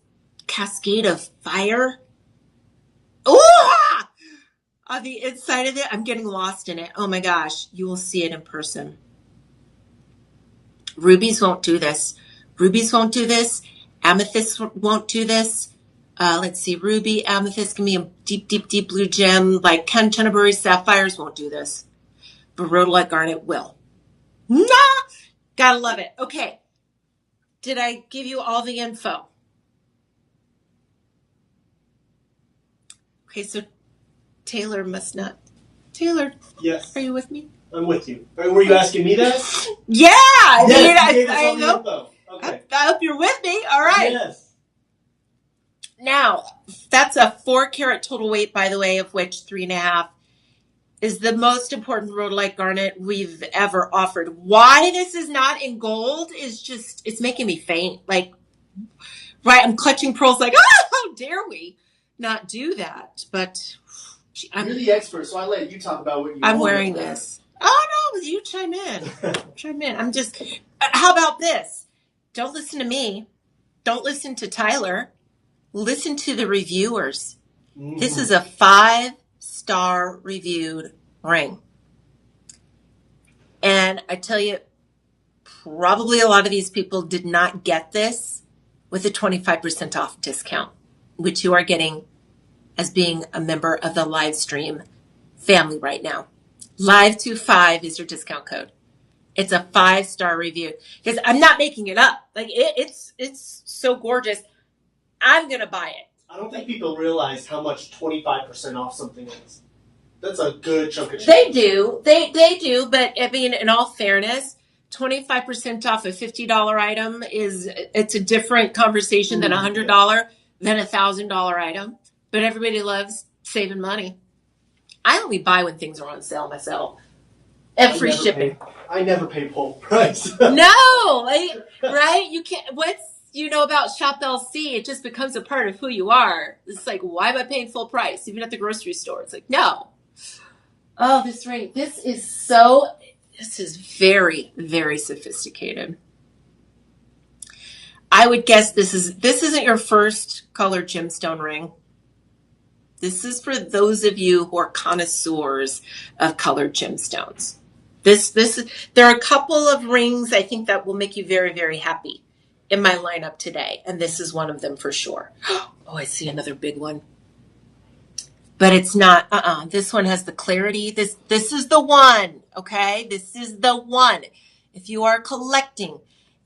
cascade of fire. Ooh! On the inside of it, I'm getting lost in it. Oh my gosh, you will see it in person. Rubies won't do this. Rubies won't do this. Amethyst won't do this. Let's see, ruby, amethyst can be a deep, deep, deep blue gem. Like Canterbury sapphires won't do this. But rhodolite garnet will. Nah! Gotta love it. Okay. Did I give you all the info? Okay, so Taylor must not. Taylor, Yes. are you with me? I'm with you. Were you asking me that? Yeah! Okay. I hope you're with me. All right. Yes. Now, that's a 4 carat total weight, by the way, of which 3.5 is the most important rhodolite garnet we've ever offered. Why this is not in gold is just, it's making me faint. Like, right, I'm clutching pearls like, how dare we not do that? But you're the expert, so I let you talk about what you I'm wearing this. Oh, no, you chime in. How about this? Don't listen to me. Don't listen to Tyler. Listen to the reviewers. Mm-hmm. This is a 5-star reviewed ring. And I tell you, probably a lot of these people did not get this with a 25% off discount, which you are getting as being a member of the live stream family right now. Live25 is your discount code. It's a 5-star review. Because I'm not making it up. Like it's so gorgeous. I'm gonna buy it. I don't think people realize how much 25% off something is. That's a good chunk of change. They do. They do. But I mean, in all fairness, 25% off a $50 item it's a different conversation than $100 than a $1,000 item. But everybody loves saving money. I only buy when things are on sale myself. And free shipping. I never pay full price. No, right? You can't. What's about Shop LC? It just becomes a part of who you are. It's like, why am I paying full price even at the grocery store? It's like, no. Oh, this ring. This is very, very sophisticated. I would guess this isn't your first colored gemstone ring. This is for those of you who are connoisseurs of colored gemstones. There are a couple of rings I think that will make you very, very happy in my lineup today, and this is one of them for sure. Oh, I see another big one. But it's not, this one has the clarity. This is the one, okay? This is the one. If you are collecting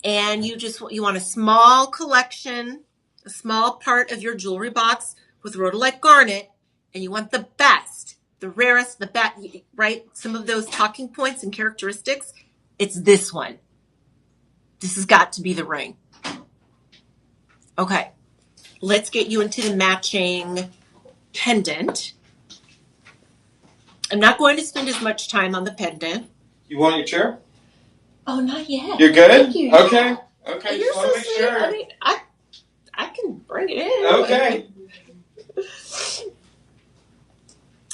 and you want a small collection, a small part of your jewelry box with rhodolite garnet, and you want the best, the rarest, the best, right? Some of those talking points and characteristics, it's this one. This has got to be the ring. Okay, let's get you into the matching pendant. I'm not going to spend as much time on the pendant. You want your chair? Oh, not yet. You're good? Thank you. Okay. Okay, You're just want to make sure. I mean, I can bring it in. Okay.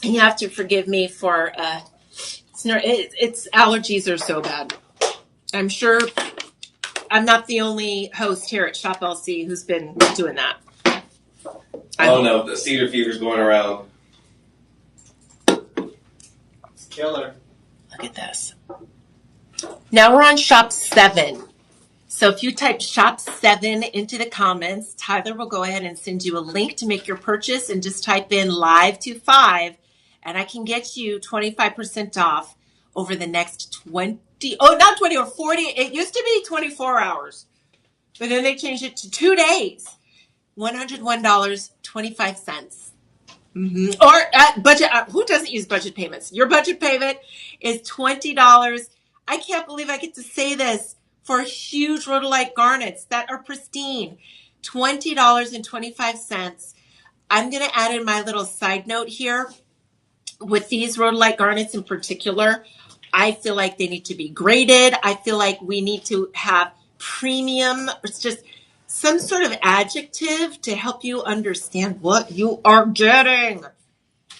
And you have to forgive me for it's allergies are so bad. I'm sure I'm not the only host here at Shop LC who's been doing that. Oh no, the cedar fever's going around. It's killer. Look at this. Now we're on Shop 7. So if you type Shop 7 into the comments, Tyler will go ahead and send you a link to make your purchase, and just type in live to 5, and I can get you 25% off over the next 40. It used to be 24 hours, but then they changed it to 2 days. $101.25. Or budget. Who doesn't use budget payments? Your budget payment is $20. I can't believe I get to say this for huge rhodolite garnets that are pristine. $20.25. I'm going to add in my little side note here. With these rhodolite garnets in particular, I feel like they need to be graded. I feel like we need to have premium. It's just some sort of adjective to help you understand what you are getting.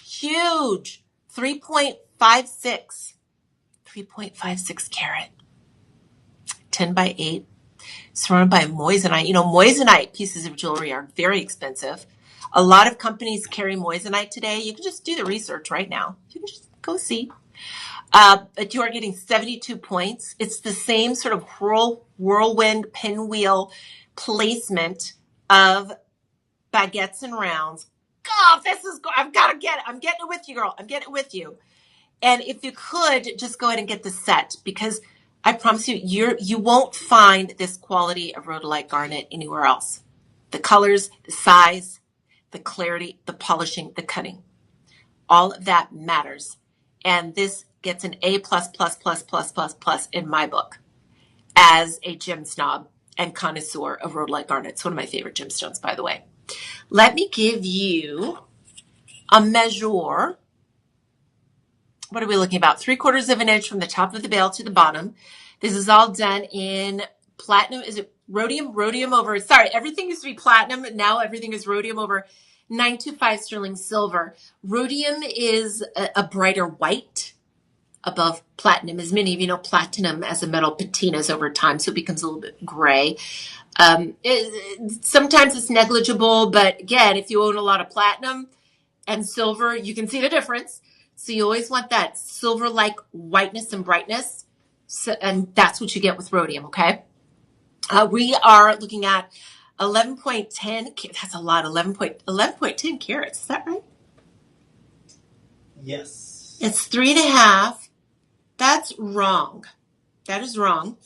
Huge. 3.56 carat. 10 by 8. Surrounded by moissanite. You know, moissanite pieces of jewelry are very expensive. A lot of companies carry moissanite today. You can just do the research right now. You can just go see. But you are getting 72 points. It's the same sort of whirlwind pinwheel placement of baguettes and rounds. God, I've got to get it. I'm getting it with you, girl. I'm getting it with you. And if you could, just go ahead and get the set, because I promise you won't find this quality of rhodolite garnet anywhere else. The colors, the size, the clarity, the polishing, the cutting. All of that matters. And this gets an A+++++ in my book as a gem snob and connoisseur of rhodolite garnet. It's one of my favorite gemstones, by the way. Let me give you a measure. What are we looking about? 3/4 of an inch from the top of the bale to the bottom. This is all done in platinum. Is it rhodium? Rhodium over, sorry, everything used to be platinum. Now everything is rhodium over 925 sterling silver. Rhodium is a brighter white above platinum. As many of you know, platinum as a metal patinas over time, so it becomes a little bit gray. Sometimes it's negligible, but again, if you own a lot of platinum and silver, you can see the difference. So you always want that silver-like whiteness and brightness, and that's what you get with rhodium, okay? We are looking at 11.10. That's a lot. 11.10 carats. Is that right? Yes. It's 3.5. That's wrong. That is wrong.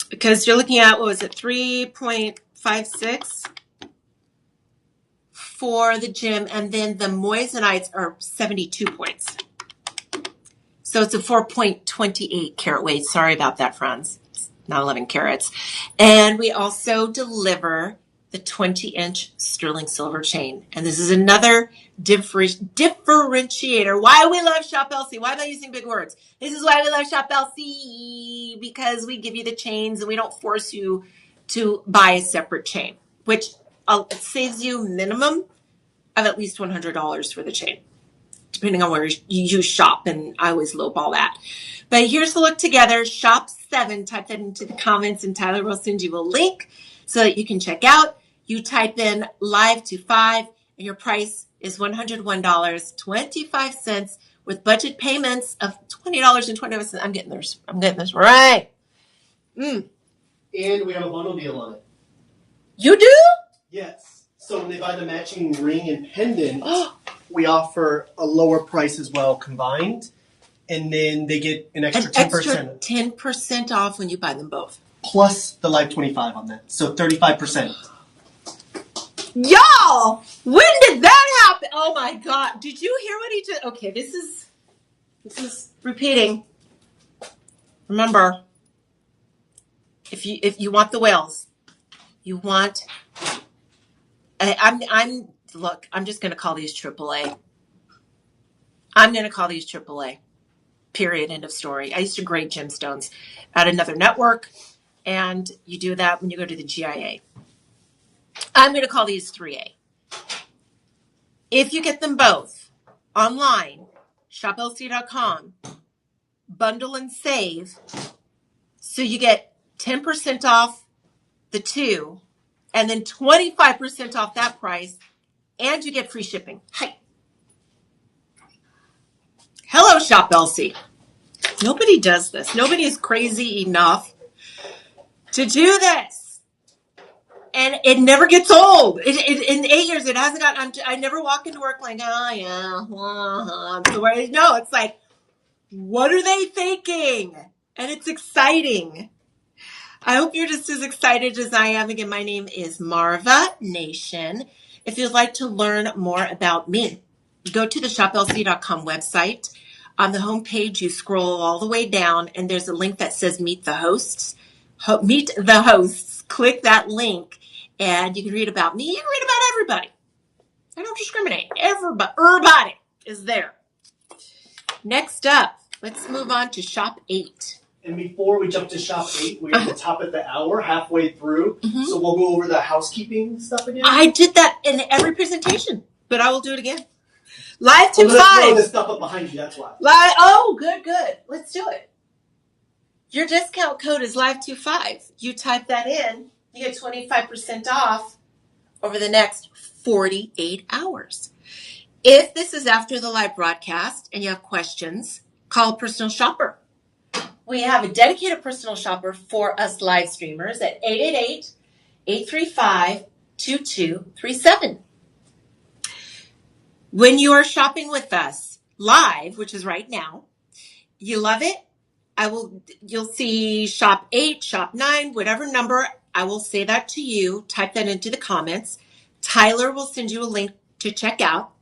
Because you're looking at, what was it, 3.56 for the gem, and then the moissanites are 72 points. So it's a 4.28 carat weight. Sorry about that, Franz. It's not 11 carats. And we also deliver the 20-inch sterling silver chain. And this is another differentiator. Why we love Shop LC. Why am I using big words? This is why we love Shop LC, because we give you the chains and we don't force you to buy a separate chain, which it saves you minimum of at least $100 for the chain, depending on where you shop, and I always lowball that. But here's the look together. Shop 7, type that into the comments, and Tyler will send you a link so that you can check out. You type in live to 5, and your price is $101.25 with budget payments of $20.25. I'm getting this right. And we have a bundle deal on it. You do? Yes. So when they buy the matching ring and pendant, we offer a lower price as well combined, and then they get an extra 10%. Extra 10% off when you buy them both. Plus the live 25 on that. So 35%. Y'all, when did that happen? Oh my God. Did you hear what he did? Okay, this is repeating. Remember, if you want the whales, you want, I'm just going to call these AAA. I'm going to call these AAA. Period. End of story. I used to grade gemstones at another network, and you do that when you go to the GIA. I'm going to call these 3A. If you get them both online, shoplc.com, bundle and save, so you get 10% off the two, and then 25% off that price, and you get free shipping. Hi. Hello, Shop LC. Nobody does this. Nobody is crazy enough to do this. And it never gets old. In 8 years, it hasn't gotten, I never walk into work like, oh, yeah. No, it's like, what are they thinking? And it's exciting. I hope you're just as excited as I am. Again, my name is Marva Nation. If you'd like to learn more about me, go to the shoplc.com website. On the homepage, you scroll all the way down, and there's a link that says Meet the Hosts. Meet the Hosts. Click that link, and you can read about me. You can read about everybody. I don't discriminate. Everybody is there. Next up, let's move on to Shop 8. And before we jump to Shop 8, we're at the top of the hour, halfway through. So we'll go over the housekeeping stuff again. I did that in every presentation, but I will do it again. Live to 5. Let's throw this stuff up behind you, that's why. Oh, good. Let's do it. Your discount code is live25. You type that in, you get 25% off over the next 48 hours. If this is after the live broadcast and you have questions, call a personal shopper. We have a dedicated personal shopper for us live streamers at 888-835-2237. When you are shopping with us live, which is right now, you love it, you'll see shop 8, shop 9, whatever number, I will say that to you. Type that into the comments. Tyler will send you a link to check out.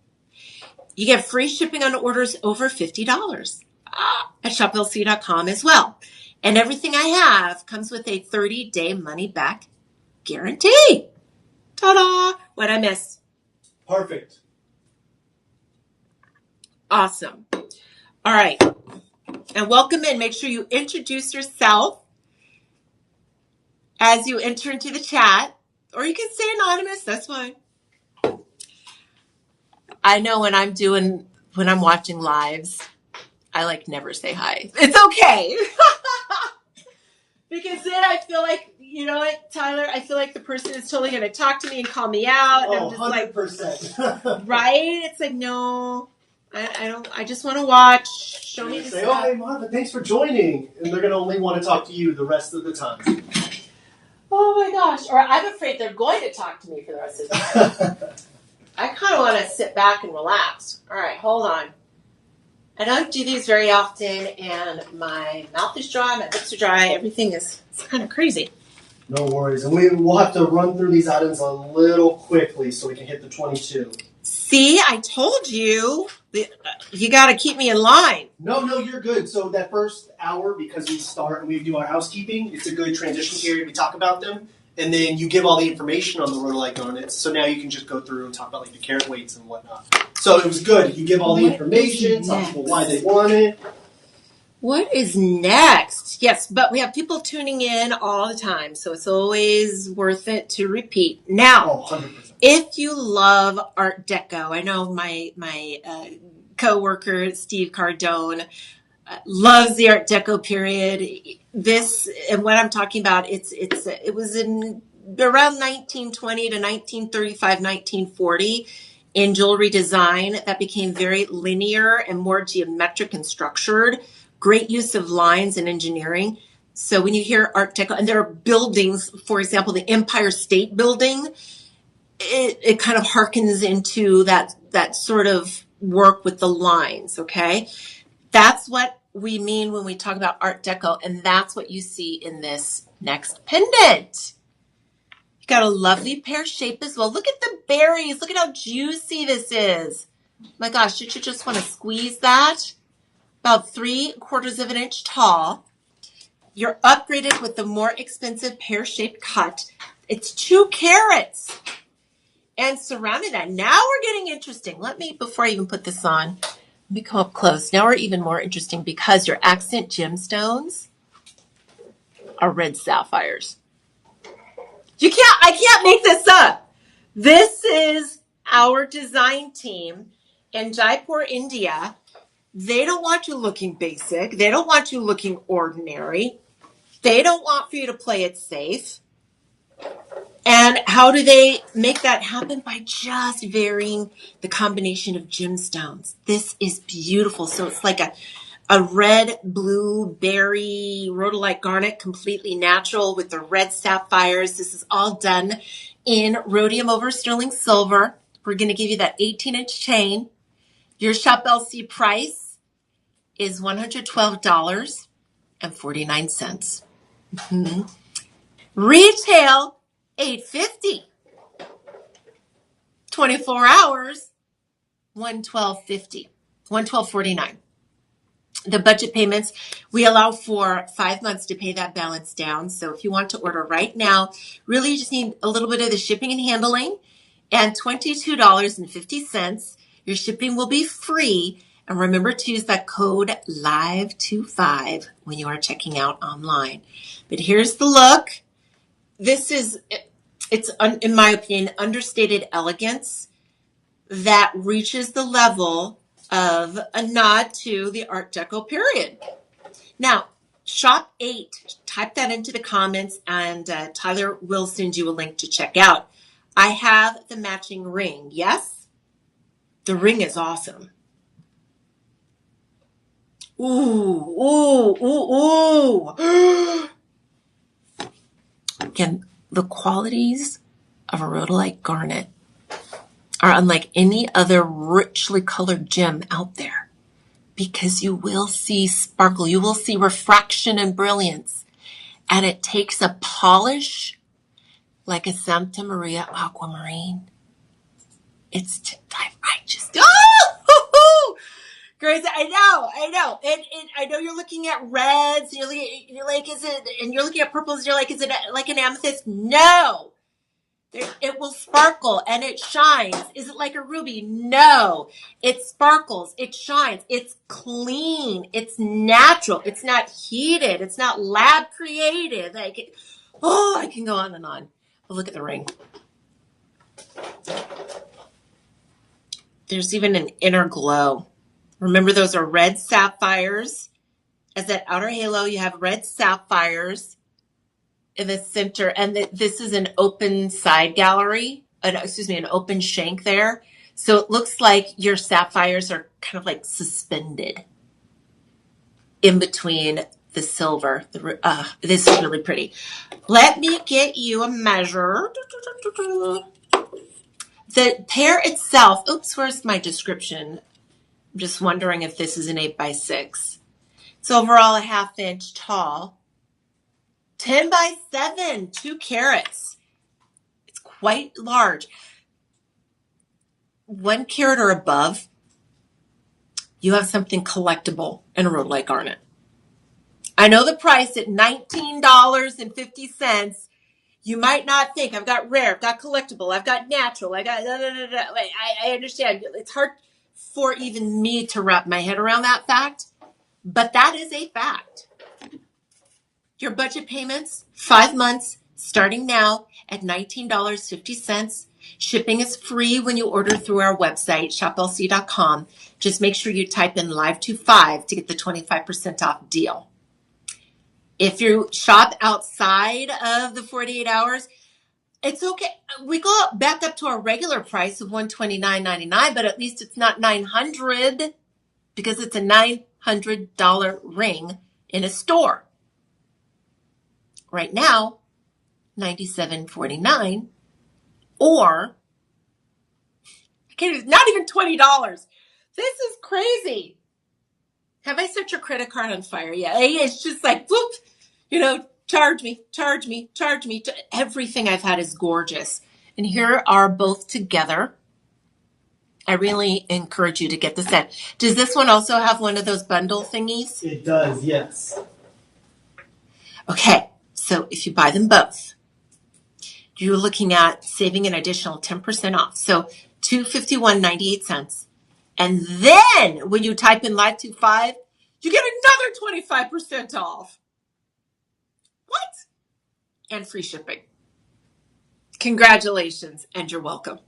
You get free shipping on orders over $50 at shoplc.com as well. And everything I have comes with a 30-day money-back guarantee. Ta-da! What'd I miss? Perfect. Awesome. All right. And welcome in. Make sure you introduce yourself as you enter into the chat. Or you can say anonymous. That's fine. I know when I'm watching lives, I never say hi. It's okay. Because then I feel like, you know what, Tyler, I feel like the person is totally going to talk to me and call me out. And I'm just 100%. Right? It's like, no, I don't, I just want to watch. Show me the say, stuff. oh, hey, Marva, thanks for joining. And they're going to only want to talk to you the rest of the time. Oh my gosh. Or I'm afraid they're going to talk to me for the rest of the time. I kind of want to sit back and relax. All right, hold on. I don't do these very often, and my mouth is dry, my lips are dry, everything is kind of crazy. No worries. And we'll have to run through these items a little quickly so we can hit the 22. See, I told you. You got to keep me in line. No, you're good. So that first hour, because we start and we do our housekeeping, it's a good transition period. We talk about them, and then you give all the information on the Rhodolite garnets. So now you can just go through and talk about the carat weights and whatnot. So it was good. You give all the information, tell people why they want it. What is next? Yes, but we have people tuning in all the time, so it's always worth it to repeat. Now, 100%. If you love Art Deco, I know my coworker Steve Cardone loves the Art Deco period. This and what I'm talking about, it was in around 1920 to 1935, 1940 in jewelry design that became very linear and more geometric and structured. Great use of lines and engineering. So when you hear Art Deco, and there are buildings, for example, the Empire State Building, it kind of harkens into that sort of work with the lines, okay? That's what we mean when we talk about Art Deco, and that's what you see in this next pendant. You got a lovely pear shape as well. Look at the berries. Look at how juicy this is. My gosh, did you just want to squeeze that? About 3/4 of an inch tall. You're upgraded with the more expensive pear-shaped cut. It's 2 carats. And surrounded that. Now we're getting interesting. Before I even put this on, let me come up close. Now we're even more interesting because your accent gemstones are red sapphires. I can't make this up. This is our design team in Jaipur, India, they don't want you looking basic. They don't want you looking ordinary. They don't want for you to play it safe. And how do they make that happen? By just varying the combination of gemstones. This is beautiful. So it's like a red, blue, berry, rhodolite garnet, completely natural with the red sapphires. This is all done in rhodium over sterling silver. We're going to give you that 18-inch chain. Your Shop LC price is $112.49. Mm-hmm. Retail $850. 24 hours, $112.50. $112.49. The budget payments, we allow for 5 months to pay that balance down. So if you want to order right now, really you just need a little bit of the shipping and handling and $22.50. Your shipping will be free. And remember to use that code LIVE25 when you are checking out online. But here's the look. This is, it's in my opinion, understated elegance that reaches the level of a nod to the Art Deco period. Now, Shop 8, type that into the comments and Tyler will send you a link to check out. I have the matching ring. Yes? The ring is awesome. Ooh, ooh, ooh, ooh. Again, the qualities of a rhodolite garnet are unlike any other richly colored gem out there because you will see sparkle, you will see refraction and brilliance, and it takes a polish like a Santa Maria aquamarine. It's I just Grace, I know, and I know you're looking at reds. You're like, is it? And you're looking at purples. You're like, is it like an amethyst? No. It will sparkle and it shines. Is it like a ruby? No. It sparkles. It shines. It's clean. It's natural. It's not heated. It's not lab created. I can go on and on. But look at the ring. There's even an inner glow. Remember, those are red sapphires. As that outer halo, you have red sapphires in the center, and this is an open side gallery, an open shank there. So it looks like your sapphires are kind of like suspended in between the silver. This is really pretty. Let me get you a measure. The pair itself, where's my description? I'm just wondering if this is an 8x6. It's overall a 1/2 inch tall. 10x7, 2 carats. It's quite large. 1 carat or above, you have something collectible in a rhodolite garnet. I know the price at $19.50. You might not think, I've got rare, I've got collectible, I've got natural, I got I understand. It's hard for even me to wrap my head around that fact, but that is a fact. Your budget payments, 5 months, starting now at $19.50. Shipping is free when you order through our website, shoplc.com. Just make sure you type in LIVE25 to get the 25% off deal. If you shop outside of the 48 hours, it's okay. We go back up to our regular price of $129.99, but at least it's not $900 because it's a $900 ring in a store. Right now, $97.49, or not even $20. This is crazy. Have I set your credit card on fire yet? It's just like, whoop, charge me. Everything I've had is gorgeous. And here are both together. I really encourage you to get the set. Does this one also have one of those bundle thingies? It does, yes. Okay. So if you buy them both, you're looking at saving an additional 10% off. So $251.98. And then when you type in LIVE25, you get another 25% off. What? And free shipping. Congratulations, and you're welcome.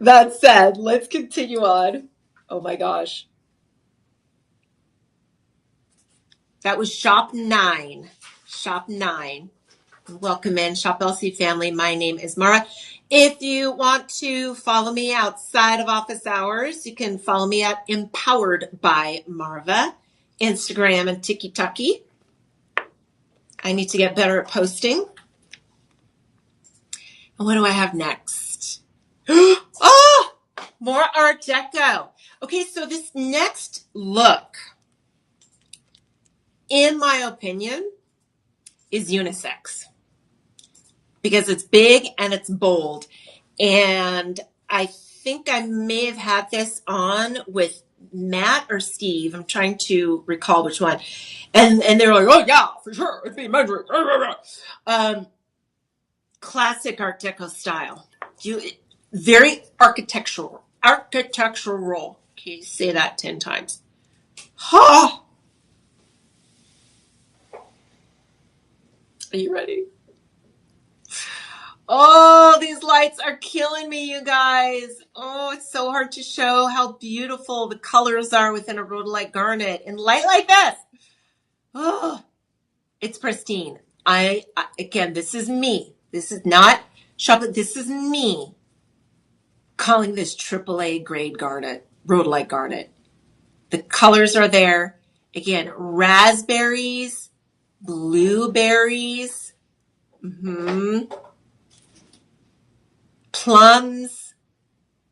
That said, let's continue on. Oh my gosh. That was shop 9. Shop 9. Welcome in, Shop LC family. My name is Marva. If you want to follow me outside of office hours, you can follow me at Empowered by Marva, Instagram and TikTok. I need to get better at posting. And what do I have next? Oh, more Art Deco. Okay, so this next look, in my opinion, is unisex because it's big and it's bold. And I think I may have had this on with Matt or Steve. I'm trying to recall which one. And they're like, oh yeah, for sure. It'd be measured. Classic Art Deco style. Very architectural. Architectural. Okay, say that 10 times. Ha! Are you ready? Oh, these lights are killing me, you guys. Oh, it's so hard to show how beautiful the colors are within a Rhodolite Garnet in light like this. Oh, it's pristine. Again, this is me. This is not chocolate. This is me calling this AAA grade garnet, Rhodolite Garnet. The colors are there. Again, raspberries, blueberries, plums,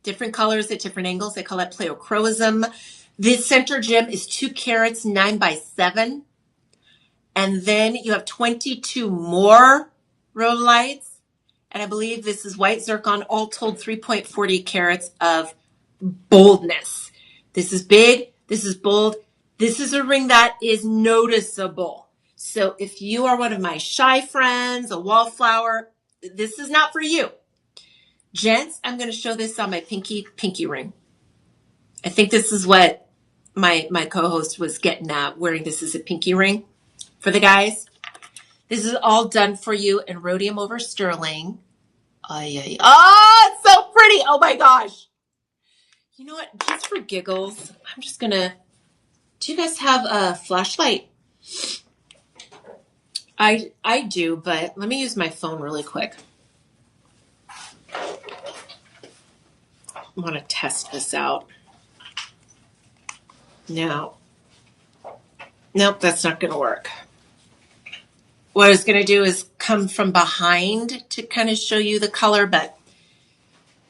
different colors at different angles. They call that pleochroism. This center gem is 2 carats, 9 by 7. And then you have 22 more rhodolites. And I believe this is white zircon, all told 3.40 carats of boldness. This is big. This is bold. This is a ring that is noticeable. So if you are one of my shy friends, a wallflower, this is not for you. Gents, I'm going to show this on my pinky ring. I think this is what my co-host was getting at, wearing this as a pinky ring for the guys. This is all done for you in rhodium over sterling. Oh, it's so pretty. Oh my gosh. You know what? Just for giggles, I'm just going to, do you guys have a flashlight? I do, but let me use my phone really quick. I want to test this out. Now, nope, that's not going to work. What I was going to do is come from behind to kind of show you the color, but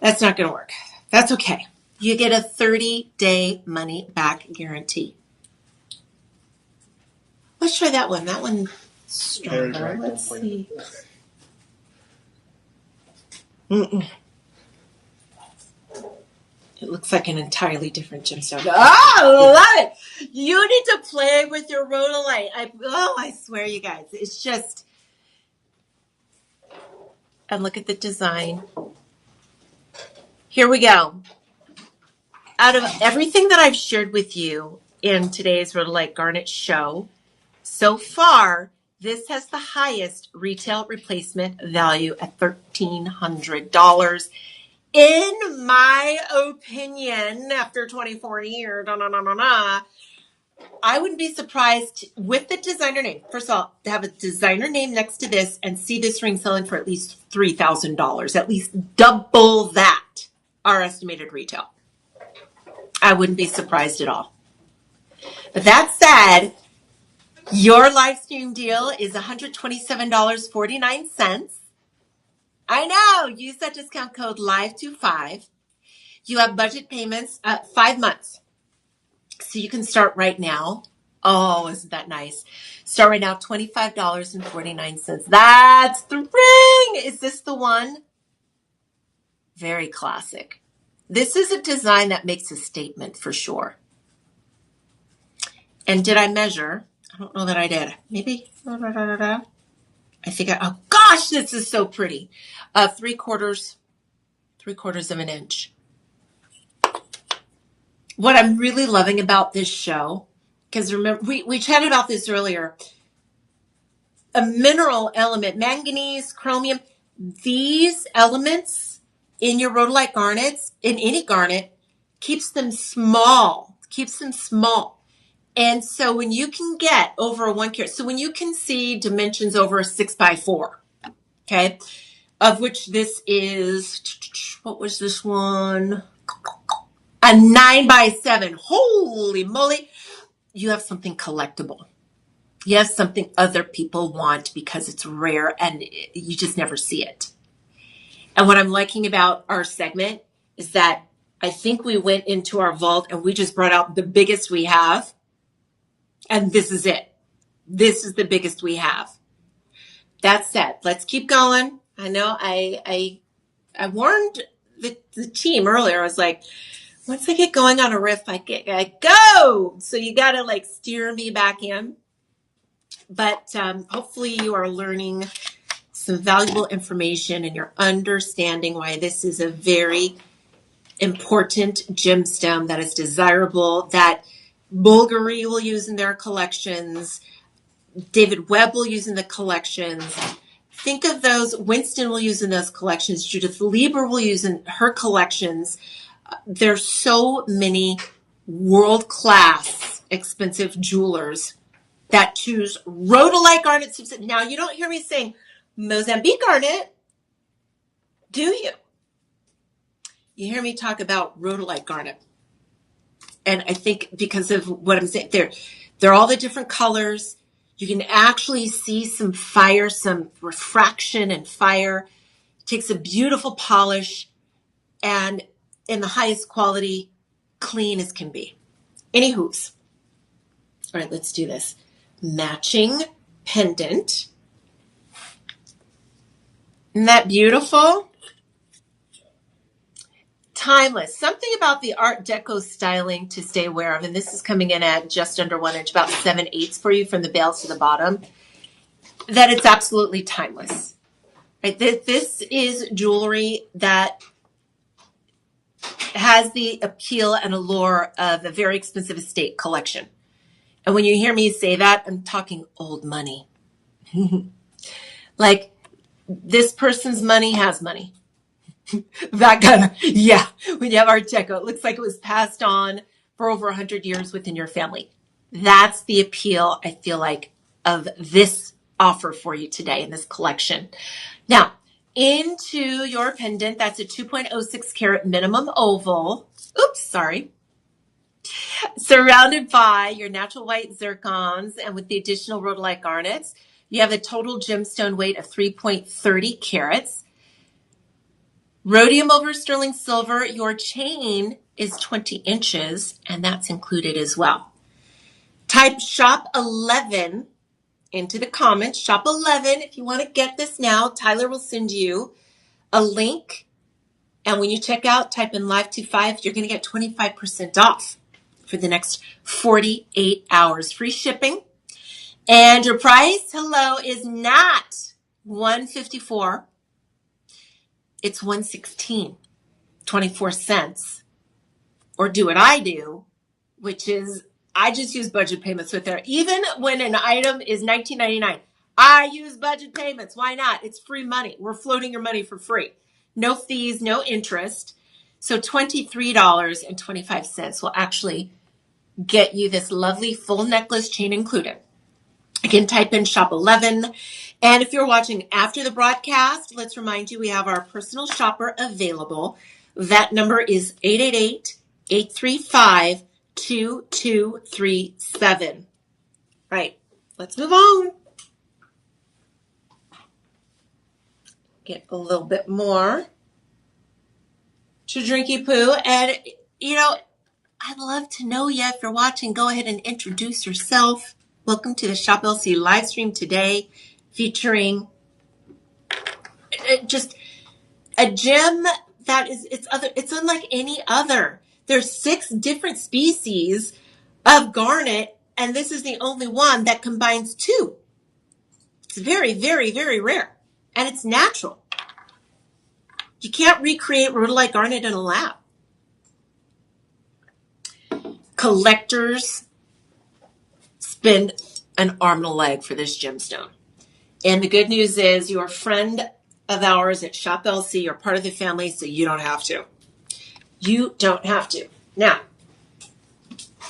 that's not going to work. That's okay. You get a 30-day money back guarantee. Let's try that one. That one's stronger. Let's see. It looks like an entirely different gemstone. Oh, I love it. You need to play with your rhodolite. I swear, you guys. It's just, and look at the design. Here we go. Out of everything that I've shared with you in today's Rhodolite Garnet show, so far, this has the highest retail replacement value at $1,300. In my opinion, after 24 years, I wouldn't be surprised with the designer name. First of all, to have a designer name next to this and see this ring selling for at least $3,000, at least double that, our estimated retail. I wouldn't be surprised at all. But that said, your live stream deal is $127.49. I know. Use that discount code LIVE25. You have budget payments 5 months. So you can start right now. Oh, isn't that nice? Start right now, $25.49. That's the ring. Is this the one? Very classic. This is a design that makes a statement for sure. And did I measure? I don't know that I did. Maybe. I think oh gosh, this is so pretty. 3/4 of an inch. What I'm really loving about this show, because remember, we chatted about this earlier, a mineral element, manganese, chromium, these elements in your rhodolite garnets, in any garnet, keeps them small, And so when you can get over a 1 carat, so when you can see dimensions over a 6x4, okay, of which this is, what was this one? A 9x7. Holy moly. You have something collectible. You have something other people want because it's rare and you just never see it. And what I'm liking about our segment is that I think we went into our vault and we just brought out the biggest we have. And this is it. This is the biggest we have. That said, let's keep going. I know I warned the team earlier. I was like, once I get going on a riff, I go. So you got to like steer me back in. But hopefully you are learning some valuable information and you're understanding why this is a very important gemstone that is desirable, that Bulgari will use in their collections, David Webb will use in the collections. Think of those, Winston will use in those collections, Judith Lieber will use in her collections. There's so many world-class expensive jewelers that choose rhodolite garnets. Now, you don't hear me saying Mozambique garnet, do you? You hear me talk about rhodolite garnet. And I think because of what I'm saying, they're all the different colors. You can actually see some fire, some refraction and fire. It takes a beautiful polish and in the highest quality, clean as can be. Anywho's. All right, let's do this. Matching pendant. Isn't that beautiful? Timeless. Something about the Art Deco styling to stay aware of, and this is coming in at just under 1 inch, about 7/8 for you from the bales to the bottom, that it's absolutely timeless. Right? This is jewelry that has the appeal and allure of a very expensive estate collection. And when you hear me say that, I'm talking old money. Like, this person's money has money. That kind of, yeah, when you have Art Deco, it looks like it was passed on for over 100 years within your family. That's the appeal, I feel like, of this offer for you today in this collection. Now, into your pendant, that's a 2.06 carat minimum oval. Oops, sorry. Surrounded by your natural white zircons and with the additional rhodolite garnets, you have a total gemstone weight of 3.30 carats. Rhodium over sterling silver, your chain is 20 inches, and that's included as well. Type shop 11 into the comments. Shop 11 if you want to get this now. Tyler will send you a link, and when you check out, type in Live25. You're going to get 25% off for the next 48 hours. Free shipping. And your price, hello, is not $154. It's $116, 24 cents. Or do what I do, which is I just use budget payments with there. Even when an item is $19.99, I use budget payments. Why not? It's free money. We're floating your money for free. No fees, no interest. So $23.25 will actually get you this lovely full necklace, chain included. Again, type in shop 11. And if you're watching after the broadcast, let's remind you we have our personal shopper available. That number is 888-835-2237. Right, let's move on. Get a little bit more to Drinky Poo. And, you know, I'd love to know you. If you're watching, go ahead and introduce yourself. Welcome to the Shop LC live stream today, featuring just a gem that is it's unlike any other. There's 6 different species of garnet, and this is the only one that combines 2. It's very, very, very rare, and it's natural. You can't recreate rhodolite garnet in a lab. Collectors spend an arm and a leg for this gemstone. And the good news is your friend of ours at Shop LC. You're part of the family, so you don't have to. You don't have to. Now,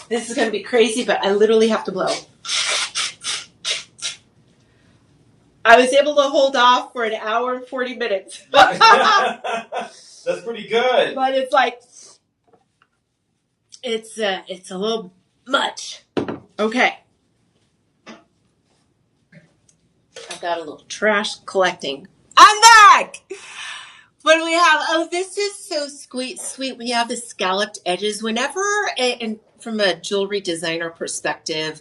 this is going to be crazy, but I literally have to blow. I was able to hold off for an hour and 40 minutes. That's pretty good. But it's like, it's a little much. Okay. I've got a little trash collecting. I'm back! What do we have? Oh, this is so sweet when you have the scalloped edges. Whenever, and from a jewelry designer perspective,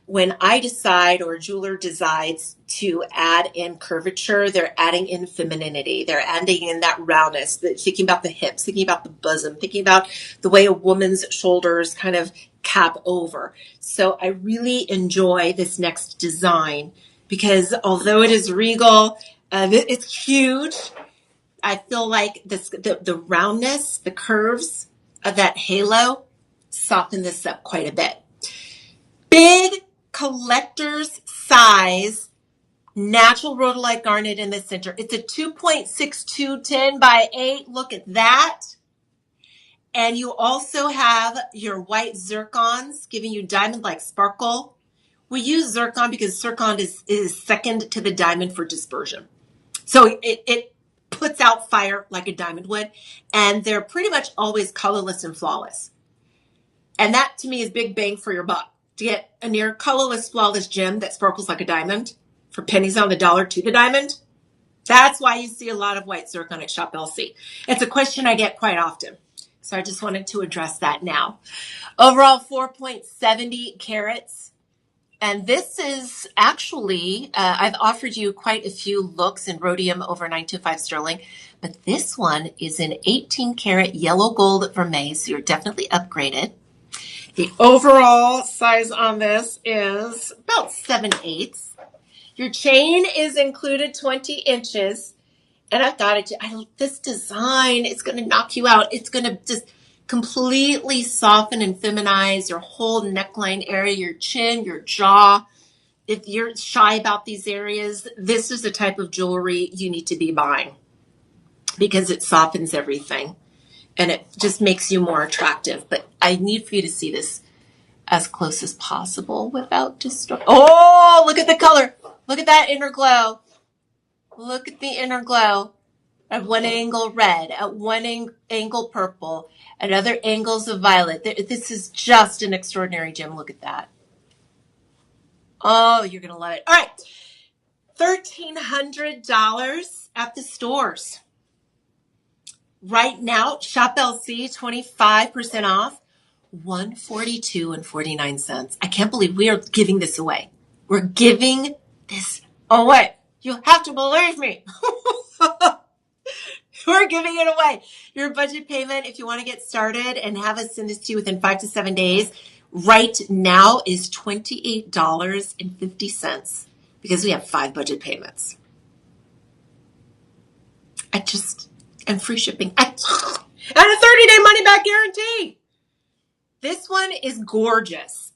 when I decide or a jeweler decides to add in curvature, they're adding in femininity. They're adding in that roundness, thinking about the hips, thinking about the bosom, thinking about the way a woman's shoulders kind of cap over. So I really enjoy this next design because although it is regal, it's huge. I feel like the roundness, the curves of that halo soften this up quite a bit. Big collector's size natural rhodolite garnet in the center. It's a 2.6210 by 8. Look at that. And you also have your white zircons giving you diamond-like sparkle. We use zircon because zircon is second to the diamond for dispersion. So it puts out fire like a diamond would. And they're pretty much always colorless and flawless. And that to me is big bang for your buck. To get a near colorless, flawless gem that sparkles like a diamond for pennies on the dollar to the diamond. That's why you see a lot of white zircon at Shop LC. It's a question I get quite often. So I just wanted to address that now. Overall, 4.70 carats. And this is actually, I've offered you quite a few looks in rhodium over 925 sterling. But this one is an 18 karat yellow gold vermeil. So you're definitely upgraded. The overall size on this is about 7/8. Your chain is included 20 inches. And I thought, this design is going to knock you out. It's going to just completely soften and feminize your whole neckline area, your chin, your jaw. If you're shy about these areas, this is the type of jewelry you need to be buying because it softens everything. And it just makes you more attractive. But I need for you to see this as close as possible without destroying. Oh, look at the color. Look at that inner glow. Look at the inner glow. At one angle red, at one angle purple, at other angles of violet. This is just an extraordinary gem. Look at that. Oh, you're going to love it. All right. $1,300 at the stores. Right now, Shop LC, 25% off, $142.49. I can't believe we are giving this away. We're giving this away. You have to believe me. We're giving it away. Your budget payment, if you want to get started and have us send this to you within 5 to 7 days, right now is $28.50 because we have 5 budget payments. And free shipping. And a 30-day money-back guarantee. This one is gorgeous.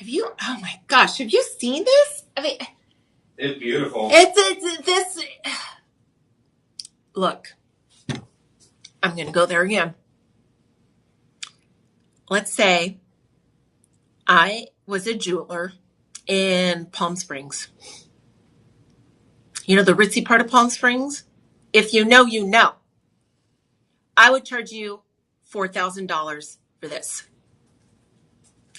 Oh my gosh, have you seen this? I mean, it's beautiful. This. Look, I'm going to go there again. Let's say I was a jeweler in Palm Springs. You know the ritzy part of Palm Springs? If you know, you know. I would charge you $4,000 for this.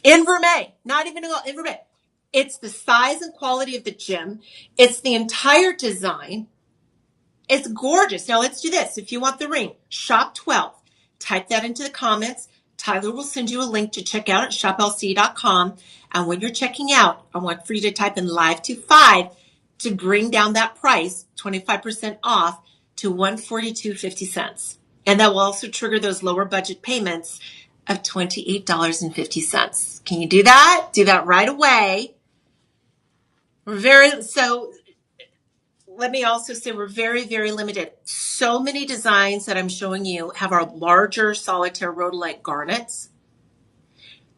In vermeil, not even in vermeil. It's the size and quality of the gem. It's the entire design. It's gorgeous. Now let's do this. If you want the ring, shop 12. Type that into the comments. Tyler will send you a link to check out at shoplc.com. And when you're checking out, I want for you to type in live to 5 to bring down that price, 25% off to $142.50. And that will also trigger those lower budget payments of $28.50. Can you do that? Do that right away. Let me also say we're very, very limited. So many designs that I'm showing you have our larger solitaire rhodolite garnets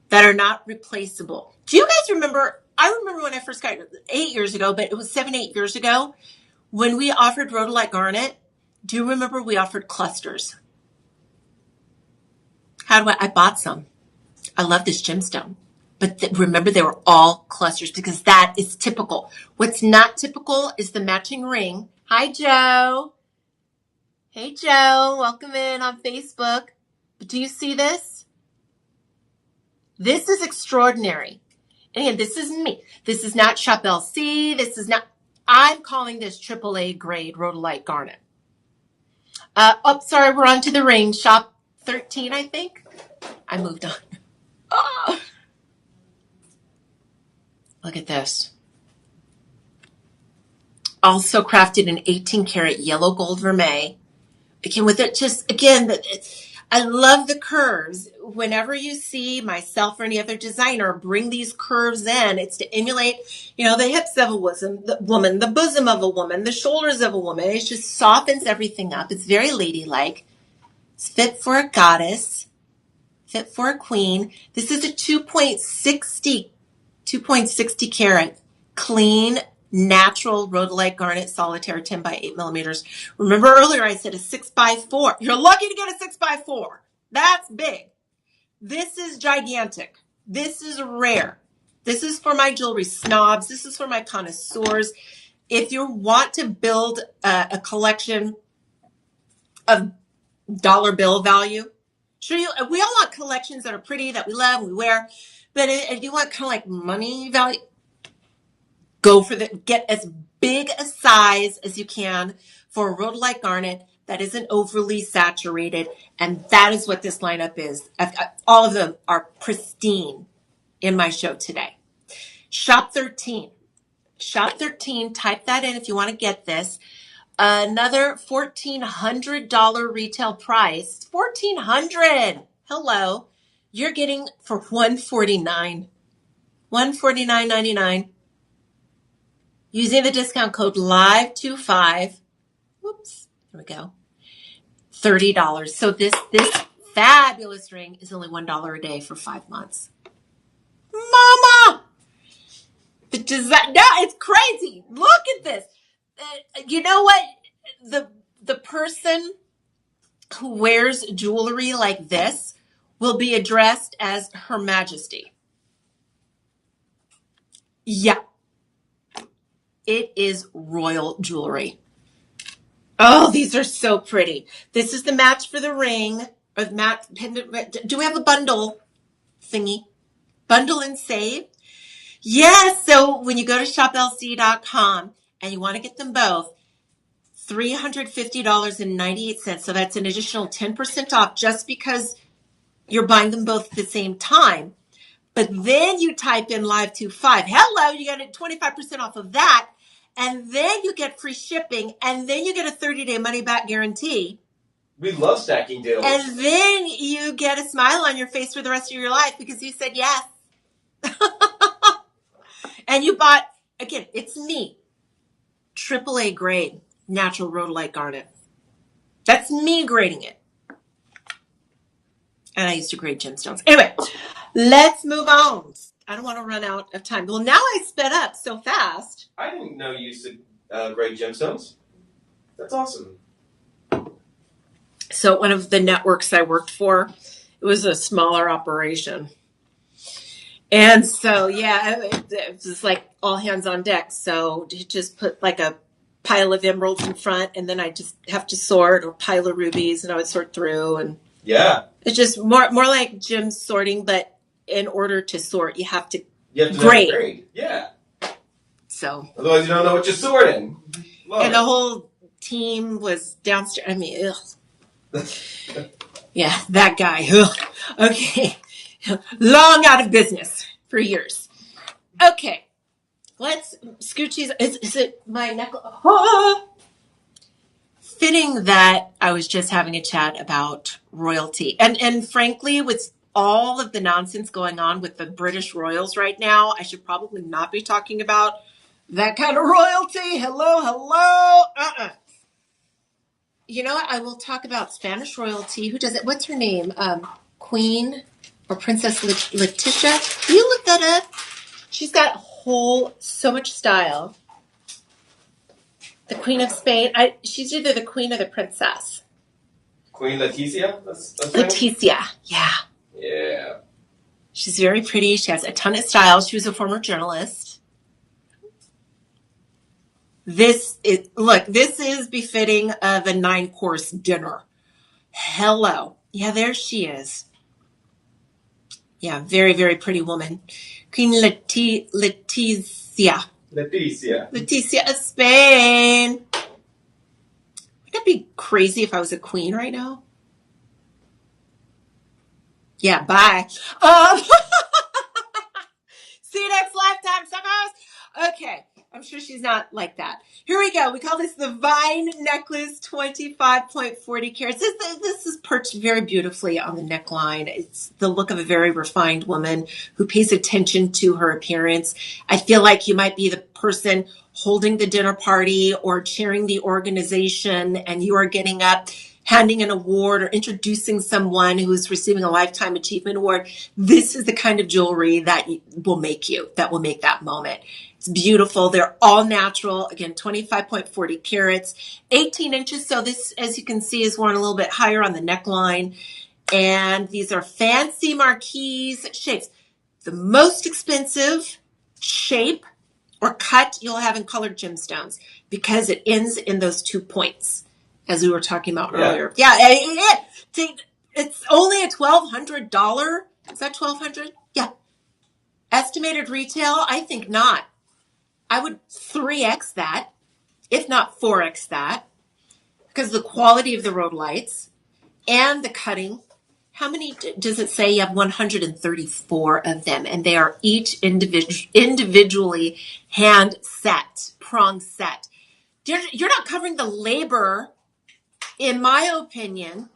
that are not replaceable. Do you guys remember? I remember when I first got 8 years ago, but it was 7, 8 years ago When we offered Rhodolite Garnet, do you remember we offered clusters? I bought some. I love this gemstone. But remember, they were all clusters because that is typical. What's not typical is the matching ring. Hi, Joe. Hey, Joe. Welcome in on Facebook. But do you see this? This is extraordinary. And again, this is me. This is not Shop LC. This is not, I'm calling this AAA grade Rhodolite Garnet. Sorry, we're on to the ring. Shop 13, I think. I moved on. Oh, look at this. Also crafted in 18 karat yellow gold vermeil. Again, with it just, again, I love the curves. Whenever you see myself or any other designer bring these curves in, it's to emulate, the hips of a woman, the bosom of a woman, the shoulders of a woman. It just softens everything up. It's very ladylike. It's fit for a goddess, fit for a queen. This is a 2.60 karat clean, natural Rhodolite Garnet solitaire 10 by 8 millimeters. Remember earlier I said a 6x4. You're lucky to get a 6x4. That's big. This is gigantic. This is rare. This is for my jewelry snobs. This is for my connoisseurs. If you want to build a collection of dollar bill value, sure, we all want collections that are pretty, that we love, we wear. But if you want kind of like money value, go for get as big a size as you can for a Rhodolite Garnet that isn't overly saturated. And that is what this lineup is. All of them are pristine in my show today. Shop 13. Shop 13. Type that in if you want to get this. Another $1,400 retail price. $1,400. Hello. You're getting for $149. $149.99. Using the discount code LIVE25. Whoops. There we go. $30. So this fabulous ring is only $1 a day for 5 months. Mama! The design, no, it's crazy. Look at this. You know what? The person who wears jewelry like this will be addressed as Her Majesty. Yeah. It is royal jewelry. Oh, these are so pretty. This is the match for the ring. Or the match pendant. Do we have a bundle thingy? Bundle and save? Yes. So when you go to shoplc.com and you want to get them both, $350.98. So that's an additional 10% off just because you're buying them both at the same time. But then you type in Live25. Hello, you get 25% off of that. And then you get free shipping. And then you get a 30-day money-back guarantee. We love stacking deals. And then you get a smile on your face for the rest of your life because you said yes. And you bought, again, it's me. AAA grade natural Rhodolite Garnet. That's me grading it. And I used to grade gemstones. Anyway, let's move on. I don't want to run out of time. Well, now I sped up so fast. I didn't know you used to grade gemstones. That's awesome. So one of the networks I worked for, it was a smaller operation. And so, yeah, it was like all hands on deck. So you just put like a pile of emeralds in front, and then I just have to sort, or pile of rubies, and I would sort through. And yeah, it's just more like gem sorting, but in order to sort, you have to grade. Yeah. So otherwise, you don't know what you're sorting. And the whole team was downstairs. I mean, ugh. Yeah, that guy. Ugh. Okay. Long out of business for years. Okay. Let's Scoochie's. Is it my necklace? Oh. Fitting that I was just having a chat about royalty. And frankly, with all of the nonsense going on with the British royals right now, I should probably not be talking about that kind of royalty. Hello. You know what? I will talk about Spanish royalty. Who does it? What's her name? Queen or Princess Letitia? Can you look that up? She's got so much style. The Queen of Spain. She's either the Queen or the Princess. Queen Laetitia? That's Leticia, yeah. Yeah. She's very pretty. She has a ton of style. She was a former journalist. This is befitting of a 9-course dinner. Hello. Yeah, there she is. Yeah, very, very pretty woman. Queen Leticia. Leticia of Spain. Wouldn't it be crazy if I was a queen right now? Yeah, bye. See you next lifetime, suckers. Okay, I'm sure she's not like that. Here we go. We call this the Vine Necklace, 25.40 carats. This is perched very beautifully on the neckline. It's the look of a very refined woman who pays attention to her appearance. I feel like you might be the person holding the dinner party or chairing the organization, and you are getting up, handing an award or introducing someone who's receiving a Lifetime Achievement Award. This is the kind of jewelry that will make that moment. It's beautiful. They're all natural. Again, 25.40 carats, 18 inches. So this, as you can see, is worn a little bit higher on the neckline. And these are fancy marquise shapes. The most expensive shape or cut you'll have in colored gemstones because it ends in those 2 points, as we were talking about earlier. Yeah, it's only a $1,200. Is that $1,200? Yeah. Estimated retail? I think not. I would 3x that, if not 4x that, because the quality of the rhodolites and the cutting. How many does it say? You have 134 of them, and they are each individually hand set, prong set. You're not covering the labor, in my opinion,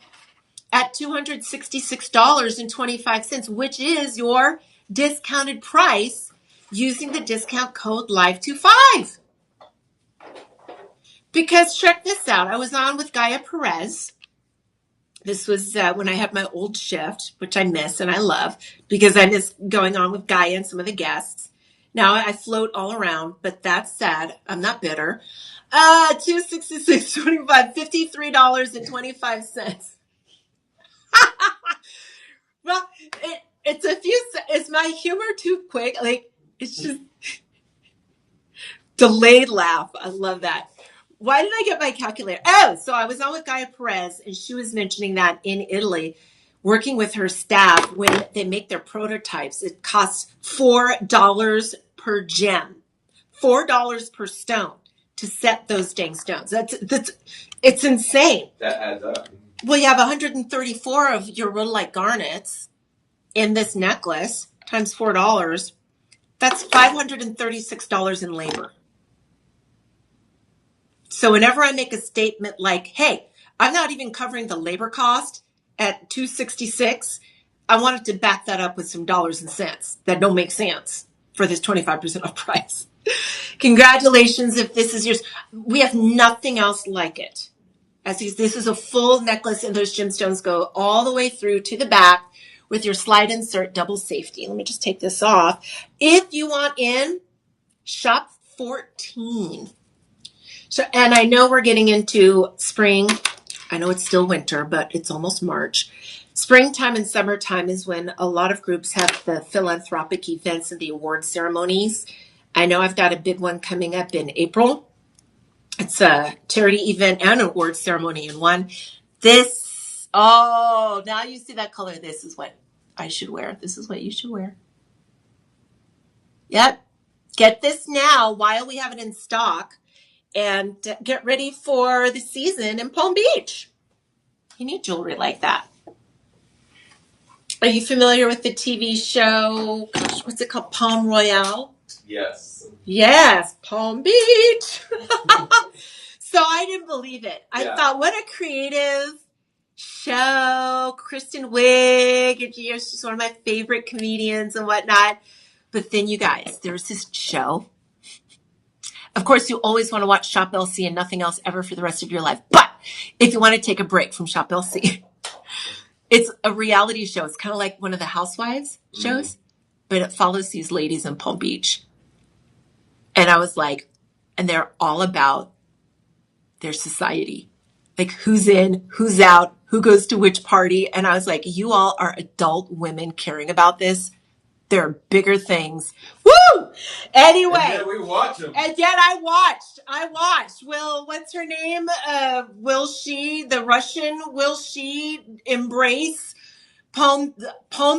at $266.25, which is your discounted price using the discount code LIVE25. Because check this out. I was on with Gaia Perez. This was when I had my old shift, which I miss and I love because I miss going on with Gaia and some of the guests. Now I float all around, but that's sad. I'm not bitter. $266.25, $53.25. Well, it's my humor too quick. Like, it's just delayed laugh. I love that. Why did I get my calculator? Oh, so I was on with Gaia Perez, and she was mentioning that in Italy, working with her staff, when they make their prototypes, it costs $4 per gem, $4 per stone to set those dang stones. It's insane. That adds up. Well, you have 134 of your rhodolite garnets in this necklace times $4. That's $536 in labor. So whenever I make a statement like, hey, I'm not even covering the labor cost at $266, I wanted to back that up with some dollars and cents that don't make sense for this 25% off price. Congratulations if this is yours. We have nothing else like it. This is a full necklace, and those gemstones go all the way through to the back with your slide insert double safety. Let me just take this off. If you want in, shop 14. So, and I know we're getting into spring. I know it's still winter, but it's almost March. Springtime and summertime is when a lot of groups have the philanthropic events and the award ceremonies. I know I've got a big one coming up in April. It's a charity event and award ceremony in one. Now you see that color. This is what I should wear. This is what you should wear. Yep. Get this now while we have it in stock. And get ready for the season in Palm Beach. You need jewelry like that. Are you familiar with the TV show? Gosh, what's it called? Palm Royale? Yes. Yes, Palm Beach. So I didn't believe it. I thought, what a creative show. Kristen Wiig. She's one of my favorite comedians and whatnot. But then, you guys, there was this show. Of course, you always want to watch Shop LC and nothing else ever for the rest of your life. But if you want to take a break from Shop LC, it's a reality show. It's kind of like one of the Housewives shows, but it follows these ladies in Palm Beach. And I was like, and they're all about their society. Like who's in, who's out, who goes to which party. And I was like, you all are adult women caring about this. There are bigger things. Woo! Anyway. And yet we watch them. And yet I watched. Will, what's her name? The Russian, will she embrace Palm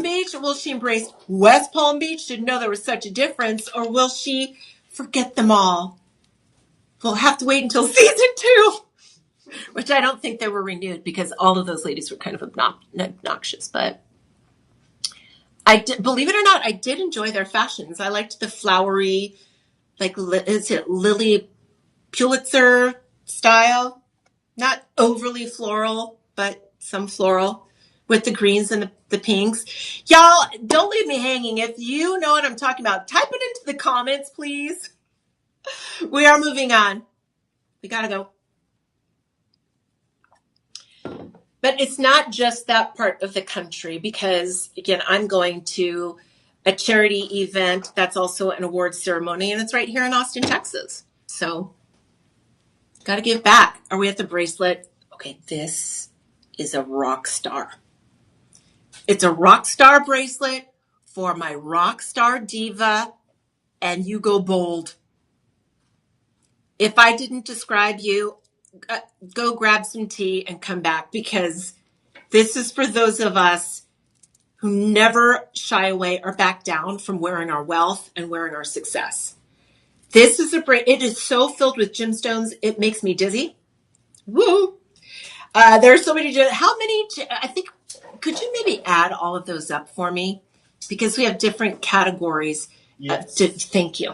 Beach? Will she embrace West Palm Beach? Didn't know there was such a difference. Or will she forget them all? We'll have to wait until season 2. Which I don't think they were renewed because all of those ladies were kind of obnoxious. But believe it or not, I did enjoy their fashions. I liked the flowery, like, is it Lily Pulitzer style? Not overly floral, but some floral with the greens and the pinks. Y'all, don't leave me hanging. If you know what I'm talking about, type it into the comments, please. We are moving on. We gotta go. But it's not just that part of the country because, again, I'm going to a charity event that's also an award ceremony, and it's right here in Austin, Texas. So, got to give back. Are we at the bracelet? Okay, this is a rock star. It's a rock star bracelet for my rock star diva, and you go bold. If I didn't describe you, go grab some tea and come back because this is for those of us who never shy away or back down from wearing our wealth and wearing our success. This is it is so filled with gemstones, it makes me dizzy. Woo! There's so many, how many, I think, could you maybe add all of those up for me? Because we have different categories. Yes. Thank you.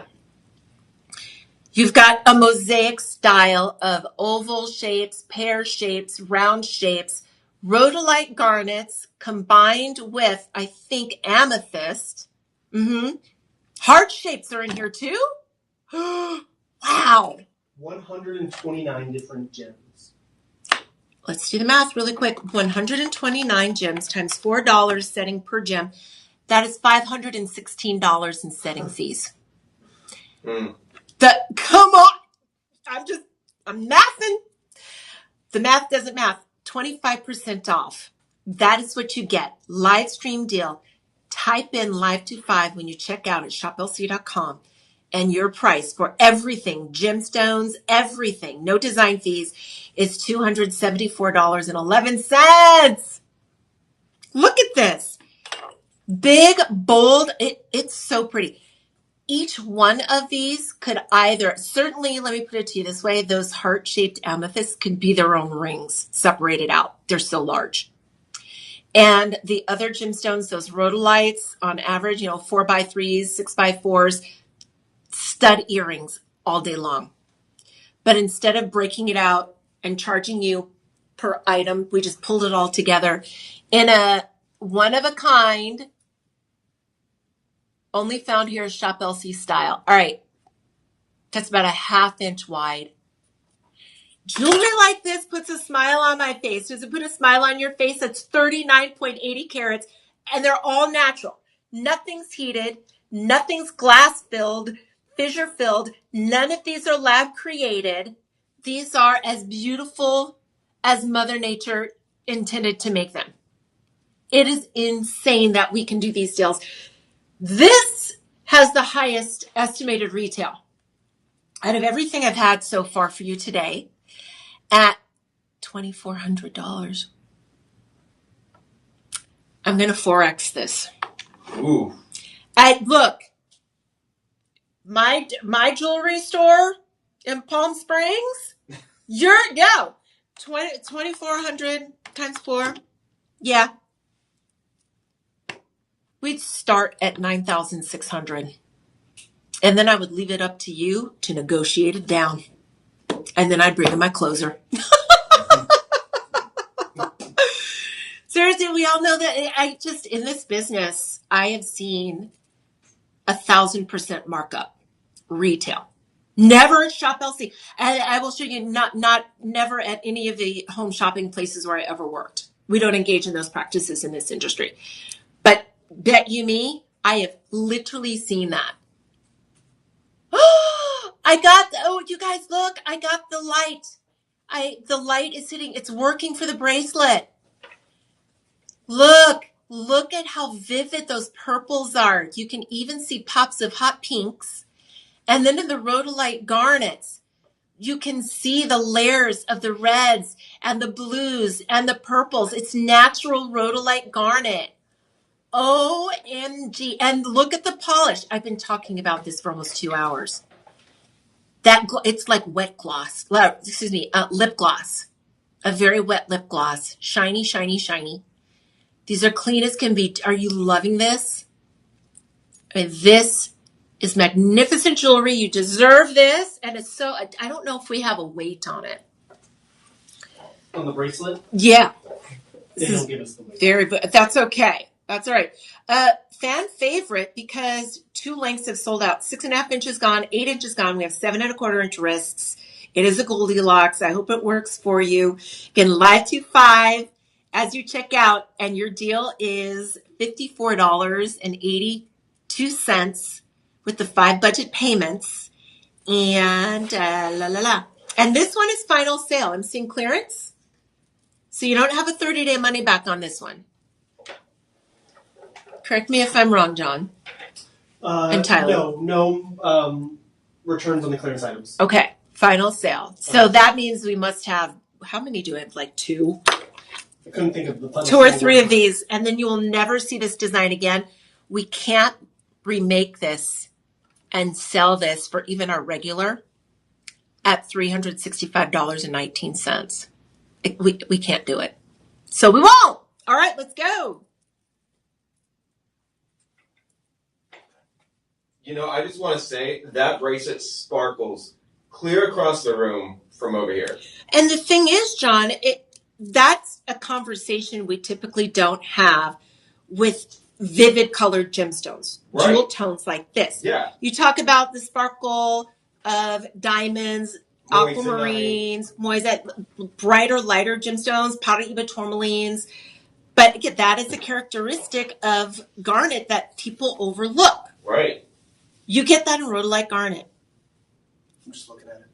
You've got a mosaic style of oval shapes, pear shapes, round shapes, rhodolite garnets combined with, I think, amethyst. Heart shapes are in here too. Wow. 129 different gems. Let's do the math really quick. 129 gems times $4 setting per gem. That is $516 in setting fees. Come on. I'm mathing. The math doesn't math. 25% off. That is what you get. Live stream deal. Type in live25 when you check out at shoplc.com. And your price for everything, gemstones, everything, no design fees, is $274.11. Look at this. Big, bold. It's so pretty. Each one of these could certainly, let me put it to you this way, those heart-shaped amethysts could be their own rings separated out. They're so large. And the other gemstones, those rhodolites, on average, 4x3s, 6x4s, stud earrings all day long. But instead of breaking it out and charging you per item, we just pulled it all together in a one-of-a-kind, only found here is Shop LC style. All right. That's about a 1/2 inch wide. Jewelry like this puts a smile on my face. Does it put a smile on your face? That's 39.80 carats, and they're all natural. Nothing's heated. Nothing's glass filled, fissure filled. None of these are lab created. These are as beautiful as Mother Nature intended to make them. It is insane that we can do these deals. This has the highest estimated retail out of everything I've had so far for you today at $2,400. I'm going to Forex this. Ooh. Look, my jewelry store in Palm Springs, 2,400 times 4. Yeah. We'd start at 9,600. And then I would leave it up to you to negotiate it down. And then I'd bring in my closer. Seriously, we all know that in this business, I have seen 1,000% markup retail. Never at Shop LC. And I will show you never at any of the home shopping places where I ever worked. We don't engage in those practices in this industry. But bet you me, I have literally seen that. You guys look, I got the light. The light is hitting, it's working for the bracelet. Look at how vivid those purples are. You can even see pops of hot pinks. And then in the Rhodolite garnets, you can see the layers of the reds and the blues and the purples. It's natural Rhodolite garnet. OMG. And look at the polish. I've been talking about this for almost 2 hours. It's like wet gloss. Lip gloss. A very wet lip gloss. Shiny, shiny, shiny. These are clean as can be. Are you loving this? I mean, this is magnificent jewelry. You deserve this. And it's so, I don't know if we have a weight on it. On the bracelet? Yeah. They don't give us the weight. Very good. That's okay. That's all right. Fan favorite because 2 lengths have sold out. 6.5 inches gone, 8 inches gone. We have 7.25 inch wrists. It is a Goldilocks. I hope it works for you. Again, live to 5 as you check out, and your deal is $54.82 with the 5 budget payments. And And this one is final sale. I'm seeing clearance. So you don't have a 30-day money back on this one. Correct me if I'm wrong, John. And Tyler. No returns on the clearance items. Okay, final sale. So that means we must have, how many do we have? Like 2? I couldn't think of the final 2 or sale 3 of these, and then you will never see this design again. We can't remake this and sell this for even our regular at $365.19. We can't do it. So we won't. All right, let's go. You know, I just want to say that bracelet sparkles clear across the room from over here. And the thing is, John, that's a conversation we typically don't have with vivid colored gemstones, right. Jewel tones like this. Yeah. You talk about the sparkle of diamonds, aquamarines, moisette, brighter, lighter gemstones, Paraiba tourmalines. But again, that is a characteristic of garnet that people overlook. Right. You get that in Rhodolite garnet. I'm just looking at it.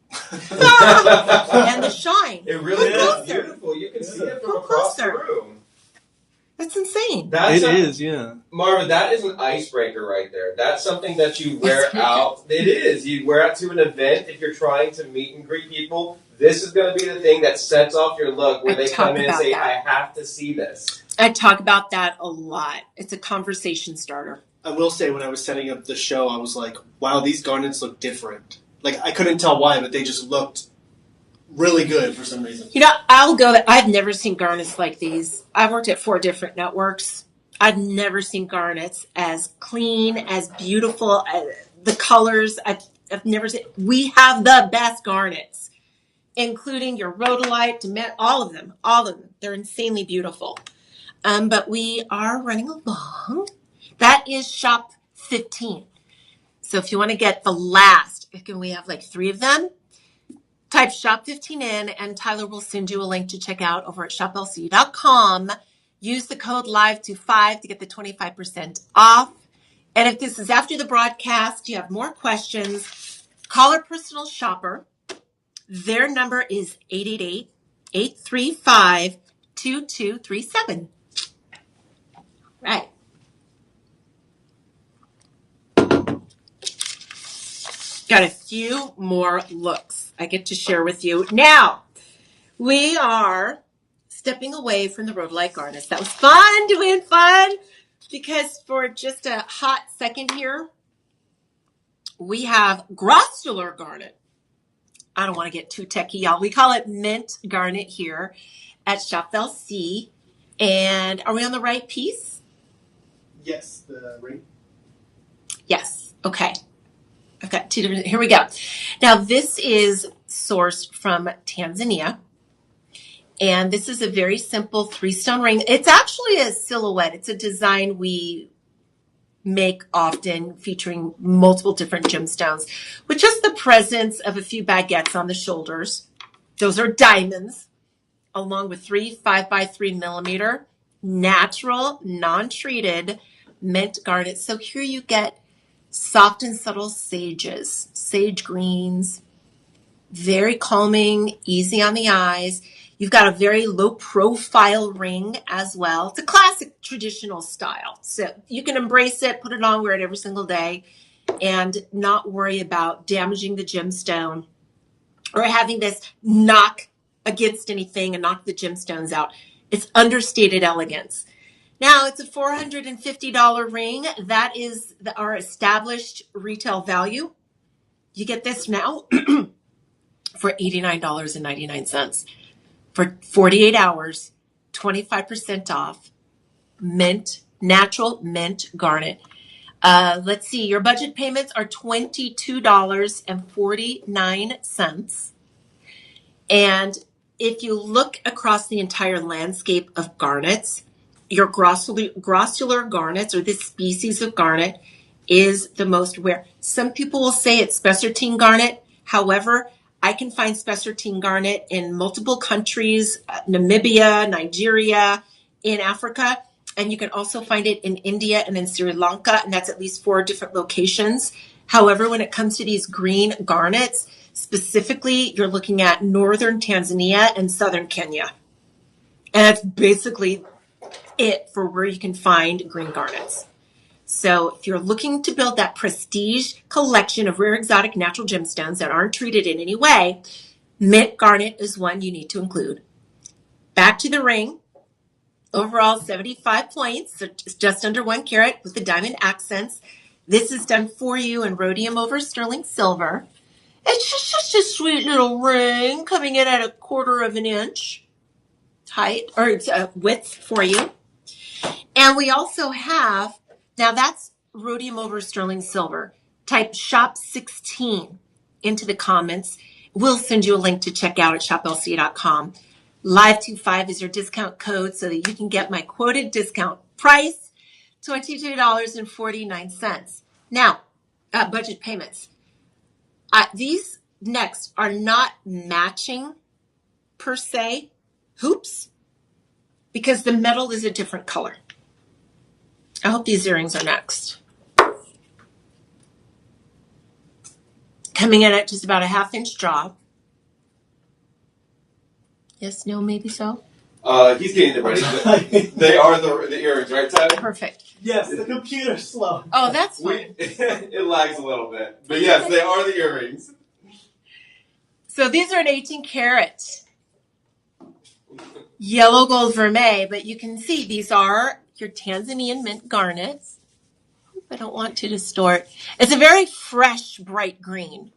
And the shine. It really is beautiful. You can see it from across the room. That's insane. It is, yeah. Marva, that is an icebreaker right there. That's something that you wear out. It is. You wear out to an event if you're trying to meet and greet people. This is going to be the thing that sets off your look where they come in and say, I have to see this. I talk about that a lot. It's a conversation starter. I will say when I was setting up the show, I was like, wow, these garnets look different. Like, I couldn't tell why, but they just looked really good for some reason. You know, I'll go that I've never seen garnets like these. I've worked at 4 different networks. I've never seen garnets as clean, as beautiful. The colors, I've never seen. We have the best garnets, including your Rhodolite, all of them. They're insanely beautiful. But we are running along. That is shop 15. So if you want to get the last, we have like 3 of them. Type shop 15 in, and Tyler will send you a link to check out over at shoplc.com. Use the code LIVE25 to get the 25% off. And if this is after the broadcast, you have more questions, call our personal shopper. Their number is 888-835-2237. Right. Got a few more looks I get to share with you. Now, we are stepping away from the Rhodolite garnets. That was fun, doing fun, because for just a hot second here, we have grossular garnet. I don't want to get too techie, y'all. We call it mint garnet here at Shop LC. And are we on the right piece? Yes, the ring. Yes. Okay. I've got 2 different. Here we go. Now, this is sourced from Tanzania. And this is a very simple 3-stone ring. It's actually a silhouette. It's a design we make often featuring multiple different gemstones with just the presence of a few baguettes on the shoulders. Those are diamonds, along with 3 5x3 millimeter natural, non-treated mint garnet. So here you get soft and subtle sages, sage greens, very calming, easy on the eyes. You've got a very low profile ring as well. It's a classic traditional style. So you can embrace it, put it on, wear it every single day, and not worry about damaging the gemstone or having this knock against anything and knock the gemstones out. It's understated elegance. Now, it's a $450 ring. That is our established retail value. You get this now for $89.99 for 48 hours, 25% off, natural mint garnet. Let's see, your budget payments are $22.49. And if you look across the entire landscape of garnets, your grossular garnets, or this species of garnet, is the most rare. Some people will say it's spessartine garnet. However, I can find spessartine garnet in multiple countries, Namibia, Nigeria, in Africa, and you can also find it in India and in Sri Lanka, and that's at least 4 different locations. However, when it comes to these green garnets, specifically, you're looking at northern Tanzania and southern Kenya. And that's basically it for where you can find green garnets. So if you're looking to build that prestige collection of rare exotic natural gemstones that aren't treated in any way, mint garnet is one you need to include. Back to the ring. Overall, 75 points, so just under 1 carat with the diamond accents. This is done for you in rhodium over sterling silver. It's just a sweet little ring coming in at 1/4 of an inch height or width for you. And we also have, now that's rhodium over sterling silver. Type shop 16 into the comments. We'll send you a link to check out at shoplc.com. Live25 is your discount code so that you can get my quoted discount price, $22.49. Now, budget payments. These next are not matching per se hoops because the metal is a different color. I hope these earrings are next. Coming in at just about a 1/2 inch drop. Yes, no, maybe so. He's getting it ready. They are the earrings, right, Tyler? Perfect. Yes, the computer's slow. Oh, that's fine. It lags a little bit. But yes, they are the earrings. So these are an 18 karat yellow gold vermeil, but you can see these are your Tanzanian mint garnets. I don't want to distort. It's a very fresh, bright green.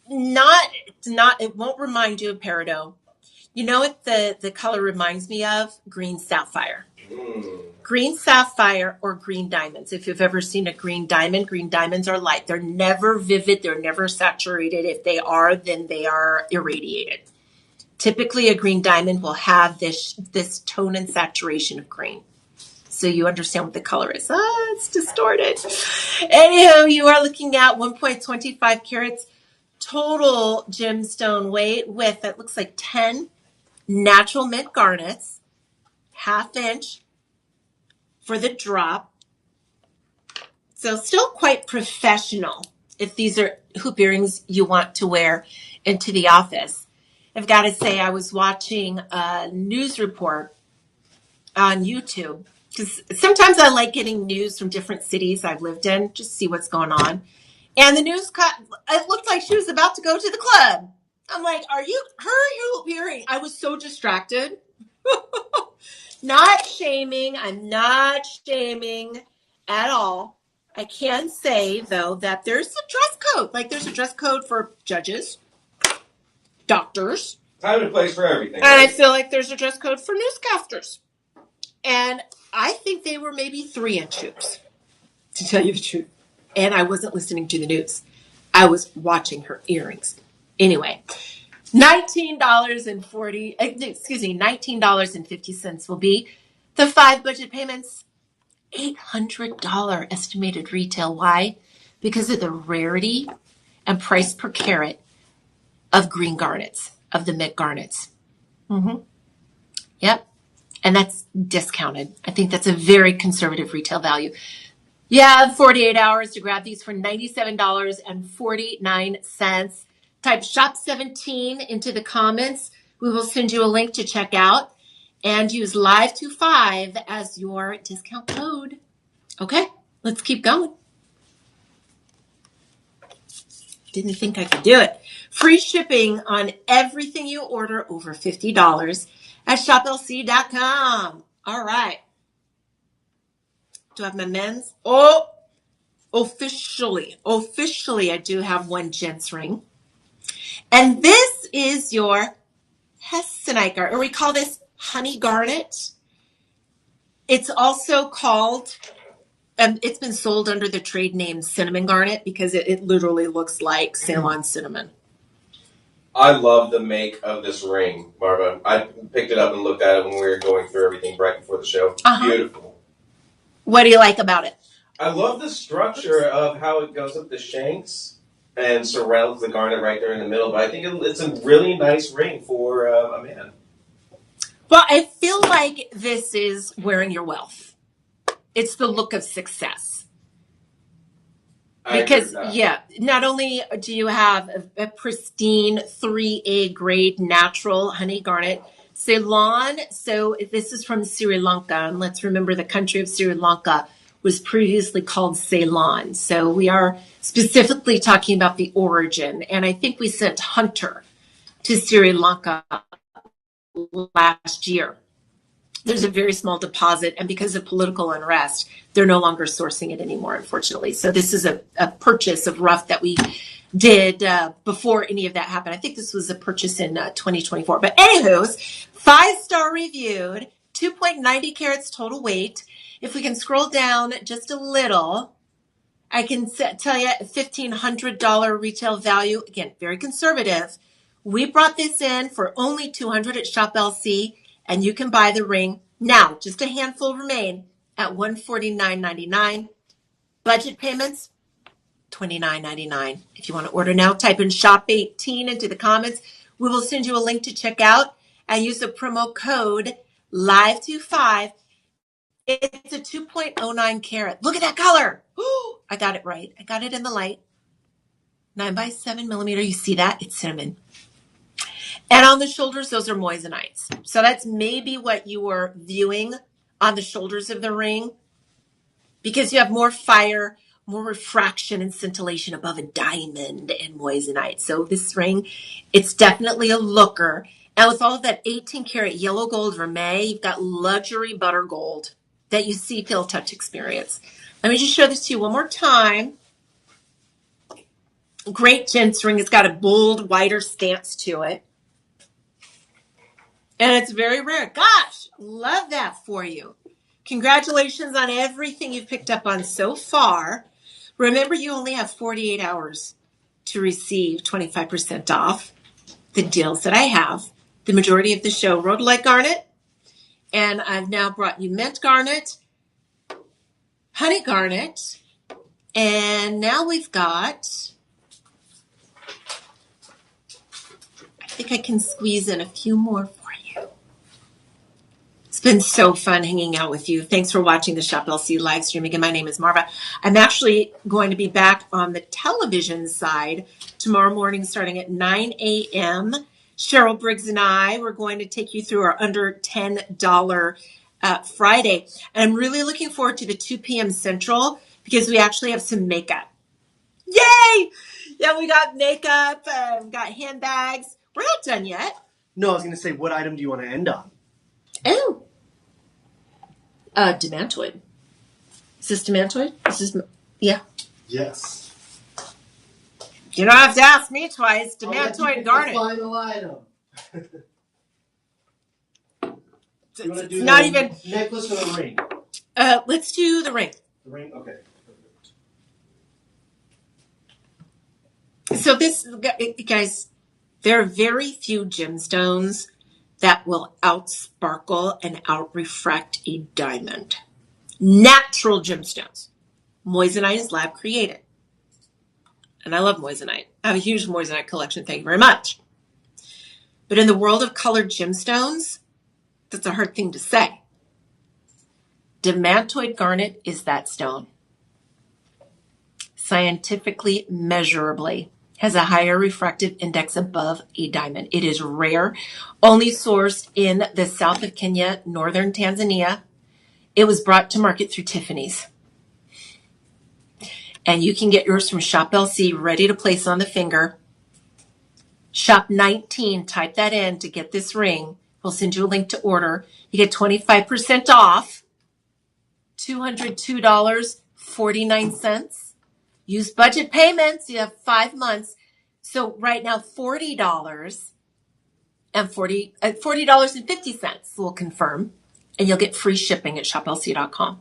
It won't remind you of peridot. You know what the color reminds me of? Green sapphire. Green sapphire or green diamonds. If you've ever seen a green diamonds are light. They're never vivid. They're never saturated. If they are, then they are irradiated. Typically, a green diamond will have this tone and saturation of green. So you understand what the color is. It's distorted. Anyhow, you are looking at 1.25 carats total gemstone weight with, it looks like 10 natural mint garnets, 1/2 inch for the drop. So still quite professional if these are hoop earrings you want to wear into the office. I've got to say, I was watching a news report on YouTube because sometimes I like getting news from different cities I've lived in, just see what's going on. And the news it looked like she was about to go to the club. I'm like, are you hoop earring? I was so distracted. Not shaming. I'm not shaming at all. I can say, though, that there's a dress code. Like, there's a dress code for judges, doctors. Time and place for everything. And right? I feel like there's a dress code for newscasters. And I think they were maybe 3-inch hoops, to tell you the truth. And I wasn't listening to the news. I was watching her earrings. Anyway, $19.50 will be the 5 budget payments. $800 estimated retail. Why? Because of the rarity and price per carat of green garnets, of the mint garnets. Yep. And that's discounted. I think that's a very conservative retail value. You have 48 hours to grab these for $97.49. type shop17 into the comments. We will send you a link to check out and use live25 as your discount code. Okay, let's keep going. Didn't think I could do it. Free shipping on everything you order over $50 at shoplc.com. All right. Do I have my men's? Oh, officially, I do have one gents ring. And this is your Hessonite garnet, or we call this honey garnet. It's also called, it's been sold under the trade name cinnamon garnet because it literally looks like Ceylon cinnamon. I love the make of this ring, Marva. I picked it up and looked at it when we were going through everything right before the show. Beautiful. What do you like about it? I love the structure of how it goes up the shanks and surrounds the garnet right there in the middle. But I think it's a really nice ring for a man. Well, I feel like this is wearing your wealth. It's the look of success. Because, yeah, not only do you have a pristine 3A grade natural honey garnet, Ceylon, so this is from Sri Lanka, and let's remember the country of Sri Lanka was previously called Ceylon. So we are specifically talking about the origin, and I think we sent Hunter to Sri Lanka last year. There's a very small deposit, and because of political unrest, they're no longer sourcing it anymore, unfortunately. So this is a purchase of rough that we did before any of that happened. I think this was a purchase in 2024. But anywho's, 5-star reviewed, 2.90 carats total weight. If we can scroll down just a little, I can tell you $1,500 retail value. Again, very conservative. We brought this in for only $200 at Shop LC. And you can buy the ring now, just a handful remain, at $149.99. Budget payments, $29.99. If you want to order now, type in shop18 into the comments. We will send you a link to check out and use the promo code LIVE25. It's a 2.09 carat. Look at that color. Ooh, I got it right. I got it in the light. 9x7 millimeter. You see that? It's cinnamon. And on the shoulders, those are moisanites. So that's maybe what you were viewing on the shoulders of the ring, because you have more fire, more refraction and scintillation above a diamond and moissanite. So this ring, it's definitely a looker. And with all of that 18 karat yellow gold vermeil, you've got luxury butter gold that you see, feel, touch, experience. Let me just show this to you one more time. Great gents ring. It's got a bold, wider stance to it. And it's very rare. Gosh, love that for you. Congratulations on everything you've picked up on so far. Remember, you only have 48 hours to receive 25% off the deals that I have. The majority of the show, Rhodolite Garnet. And I've now brought you mint garnet, honey garnet. And now we've got, I think I can squeeze in a few more for you. It's been so fun hanging out with you. Thanks for watching the Shop LC live stream. Again, my name is Marva. I'm actually going to be back on the television side tomorrow morning starting at 9 a.m. Cheryl Briggs and I, we're going to take you through our under $10 Friday. And I'm really looking forward to the 2 p.m. Central because we actually have some makeup. Yay! Yeah, we got makeup, got handbags. We're not done yet. No, I was going to say, what item do you want to end on? Oh. Demantoid. Is this Demantoid? Yeah. Yes. You don't have to ask me twice. Demantoid Garnet. Final item. You want to do not the even necklace or the ring? Let's do the ring. The ring? Okay. So this, guys, there are very few gemstones that will out-sparkle and out-refract a diamond. Natural gemstones. Moissanite is lab created. And I love moissanite. I have a huge moissanite collection. Thank you very much. But in the world of colored gemstones, that's a hard thing to say. Demantoid garnet is that stone. Scientifically, measurably, has a higher refractive index above a diamond. It is rare, only sourced in the south of Kenya, northern Tanzania. It was brought to market through Tiffany's. And you can get yours from Shop LC, ready to place on the finger. Shop 19, type that in to get this ring. We'll send you a link to order. You get 25% off, $202.49. Use budget payments. You have 5 months. So right now, $40 and $40.50 will confirm, and you'll get free shipping at shoplc.com.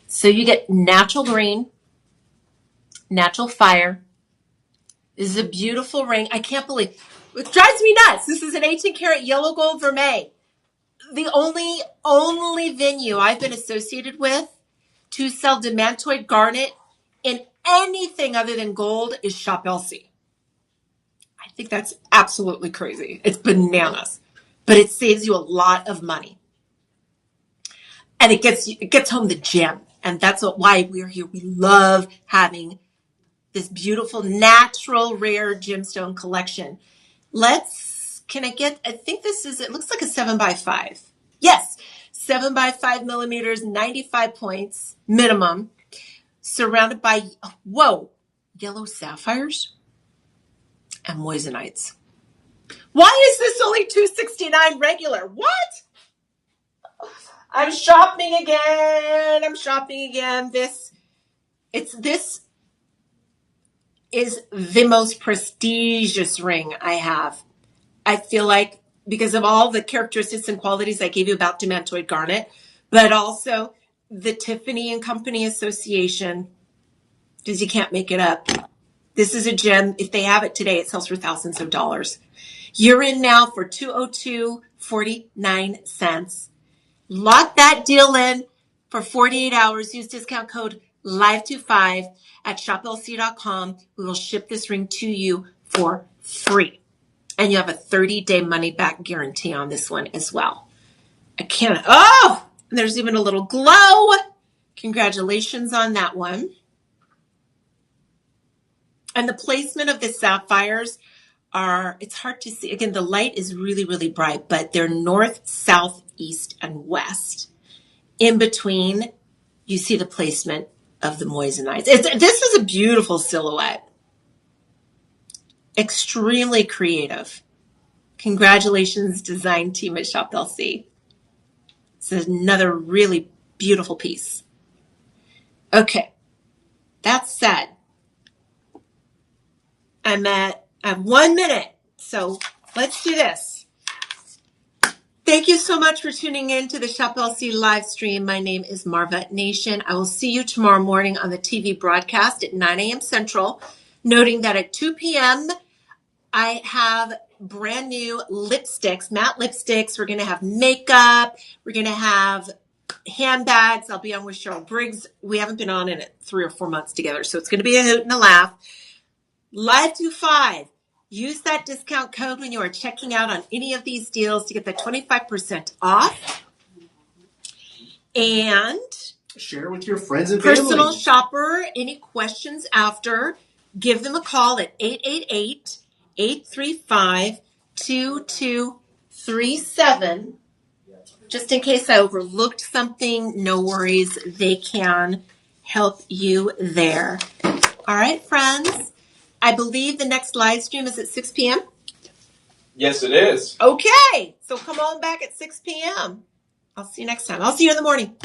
So you get natural green, natural fire. This is a beautiful ring. I can't believe it. Drives me nuts. This is an 18-karat yellow gold vermeil. The only venue I've been associated with to sell demantoid garnet in anything other than gold is Shop LC. I think that's absolutely crazy. It's bananas, but it saves you a lot of money, and it gets home the gem, and that's why we're here. We love having this beautiful, natural, rare gemstone collection. I think this is, it looks like a 7x5. Yes, 7x5 millimeters, 95 points minimum, surrounded by, yellow sapphires and moissanite. Why is this only $269 regular? What? I'm shopping again. This is the most prestigious ring I have. I feel like because of all the characteristics and qualities I gave you about demantoid garnet, but also the Tiffany and Company Association, because you can't make it up. This is a gem. If they have it today, it sells for thousands of dollars. You're in now for $202.49. Lock that deal in for 48 hours. Use discount code LIVE25 at shoplc.com. We will ship this ring to you for free. And you have a 30-day money-back guarantee on this one as well. And there's even a little glow. Congratulations on that one. And the placement of the sapphires it's hard to see. Again, the light is really, really bright, but they're north, south, east, and west. In between, you see the placement of the moissanite. This is a beautiful silhouette. Extremely creative. Congratulations, design team at Shop LC. This is another really beautiful piece. Okay, that said, I have 1 minute, so let's do this. Thank you so much for tuning in to the Shop LC live stream. My name is Marva Nation. I will see you tomorrow morning on the TV broadcast at 9 a.m. Central, noting that at 2 p.m. I have brand new lipsticks, matte lipsticks. We're going to have makeup. We're going to have handbags. I'll be on with Cheryl Briggs. We haven't been on in 3 or 4 months together, so it's going to be a hoot and a laugh. Live25. Use that discount code when you are checking out on any of these deals to get the 25% off. And share with your friends and family. Personal shopper, any questions after, give them a call at 888-835-2237. Just in case I overlooked something, no worries. They can help you there. All right, friends. I believe the next live stream is at 6 p.m. Yes, it is. Okay. So come on back at 6 p.m. I'll see you next time. I'll see you in the morning.